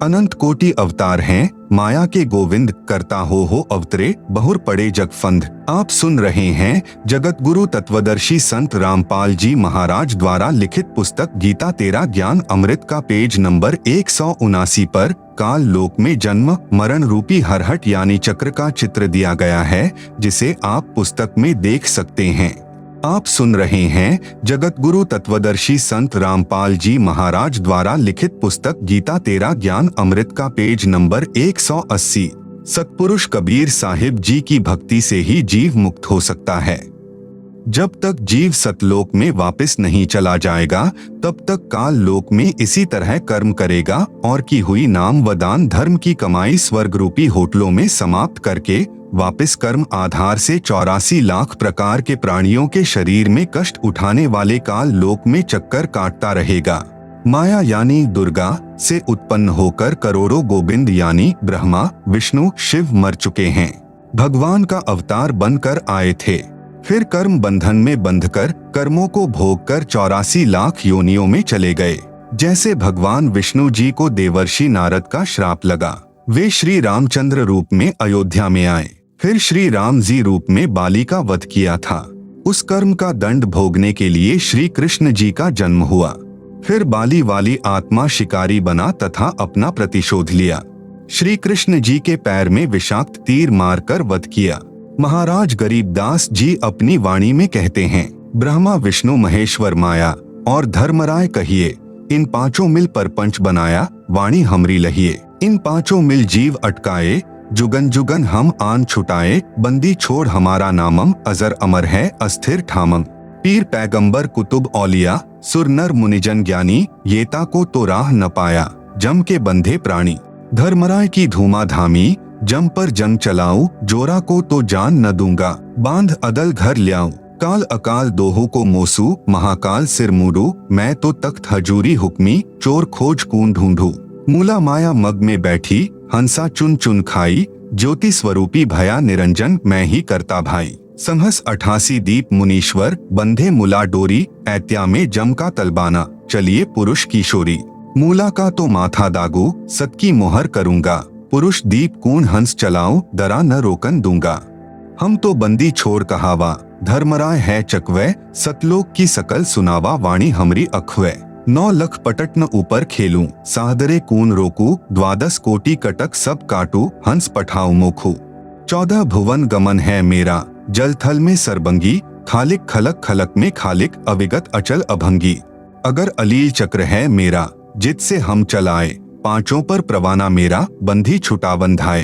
अनंत कोटि अवतार हैं, माया के गोविंद, करता हो अवतरे, बहुर पड़े जगफंद। आप सुन रहे हैं जगत गुरु तत्वदर्शी संत रामपाल जी महाराज द्वारा लिखित पुस्तक गीता तेरा ज्ञान अमृत का पेज नंबर 179 पर काल लोक में जन्म मरण रूपी हरहट यानी चक्र का चित्र दिया गया है, जिसे आप पुस्तक में देख सकते हैं। आप सुन रहे हैं जगत गुरु तत्वदर्शी संत रामपाल जी महाराज द्वारा लिखित पुस्तक गीता तेरा ज्ञान अमृत का पेज नंबर 180। सतपुरुष कबीर साहिब जी की भक्ति से ही जीव मुक्त हो सकता है। जब तक जीव सतलोक में वापस नहीं चला जाएगा, तब तक काल लोक में इसी तरह कर्म करेगा और की हुई नाम व दान धर्म की कमाई स्वर्ग रूपी होटलों में समाप्त करके वापस कर्म आधार से 84 लाख प्रकार के प्राणियों के शरीर में कष्ट उठाने वाले काल लोक में चक्कर काटता रहेगा। माया यानी दुर्गा से उत्पन्न होकर करोड़ों गोविंद यानी ब्रह्मा विष्णु शिव मर चुके हैं। भगवान का अवतार बनकर आए थे, फिर कर्म बंधन में बंधकर कर्मों को भोग कर 84 लाख योनियों में चले गए। जैसे भगवान विष्णु जी को देवर्षि नारद का श्राप लगा, वे श्री रामचंद्र रूप में अयोध्या में आए, फिर श्री राम जी रूप में बाली का वध किया था। उस कर्म का दंड भोगने के लिए श्री कृष्ण जी का जन्म हुआ। फिर बाली वाली आत्मा शिकारी बना तथा अपना प्रतिशोध लिया। श्री कृष्ण जी के पैर में विषाक्त तीर मारकर वध किया। महाराज गरीबदास जी अपनी वाणी में कहते हैं, ब्रह्मा विष्णु महेश्वर माया और धर्मराय कहिए, इन पांचों मिल परपंच बनाया, वाणी हमरी लहिए। इन पांचों मिल जीव अटकाए, जुगन जुगन हम आन छुटाए, बंदी छोड़ हमारा नामम, अजर अमर है अस्थिर ठामम। पीर पैगंबर कुतुब औलिया, सुर नर मुनिजन ज्ञानी, येता को तो राह न पाया, जम के बंधे प्राणी। धर्मराय की धूमा धामी, जम पर जंग चलाऊं, जोरा को तो जान न दूंगा, बांध अदल घर ल्याऊं। काल अकाल दोहों को मोसू, महाकाल सिर मूडू, मैं तो तख्त हजूरी हुक्मी, चोर खोज कून ढूंढू। मूला माया मग में बैठी, हंसा चुन चुन खाई, ज्योति स्वरूपी भया निरंजन, मैं ही करता भाई। संहस 88 दीप मुनीश्वर, बंधे मुला डोरी, ऐत्या में जम का तलबाना, चलिए पुरुष किशोरी। मूला का तो माथा दागू, सत की मोहर करूंगा, पुरुष दीप कून हंस चलाऊं, डरा न रोकन दूंगा। हम तो बंदी छोड़ कहावा, धर्मराय है चकवे, सतलोक की सकल सुनावा, वाणी हमरी अखवे। 9 लख पटट न ऊपर खेलूं, साहदरे कून रोकू, 12 कोटि कटक सब काटू, हंस पठाऊ मोखू। 14 भुवन गमन है मेरा, जल थल में सरबंगी, खालिक खलक खलक में खालिक, अविगत अचल अभंगी। अगर अलील चक्र है मेरा, जित से हम चलाए, पांचों पर प्रवाना मेरा, बंधी छुटा बंधाए।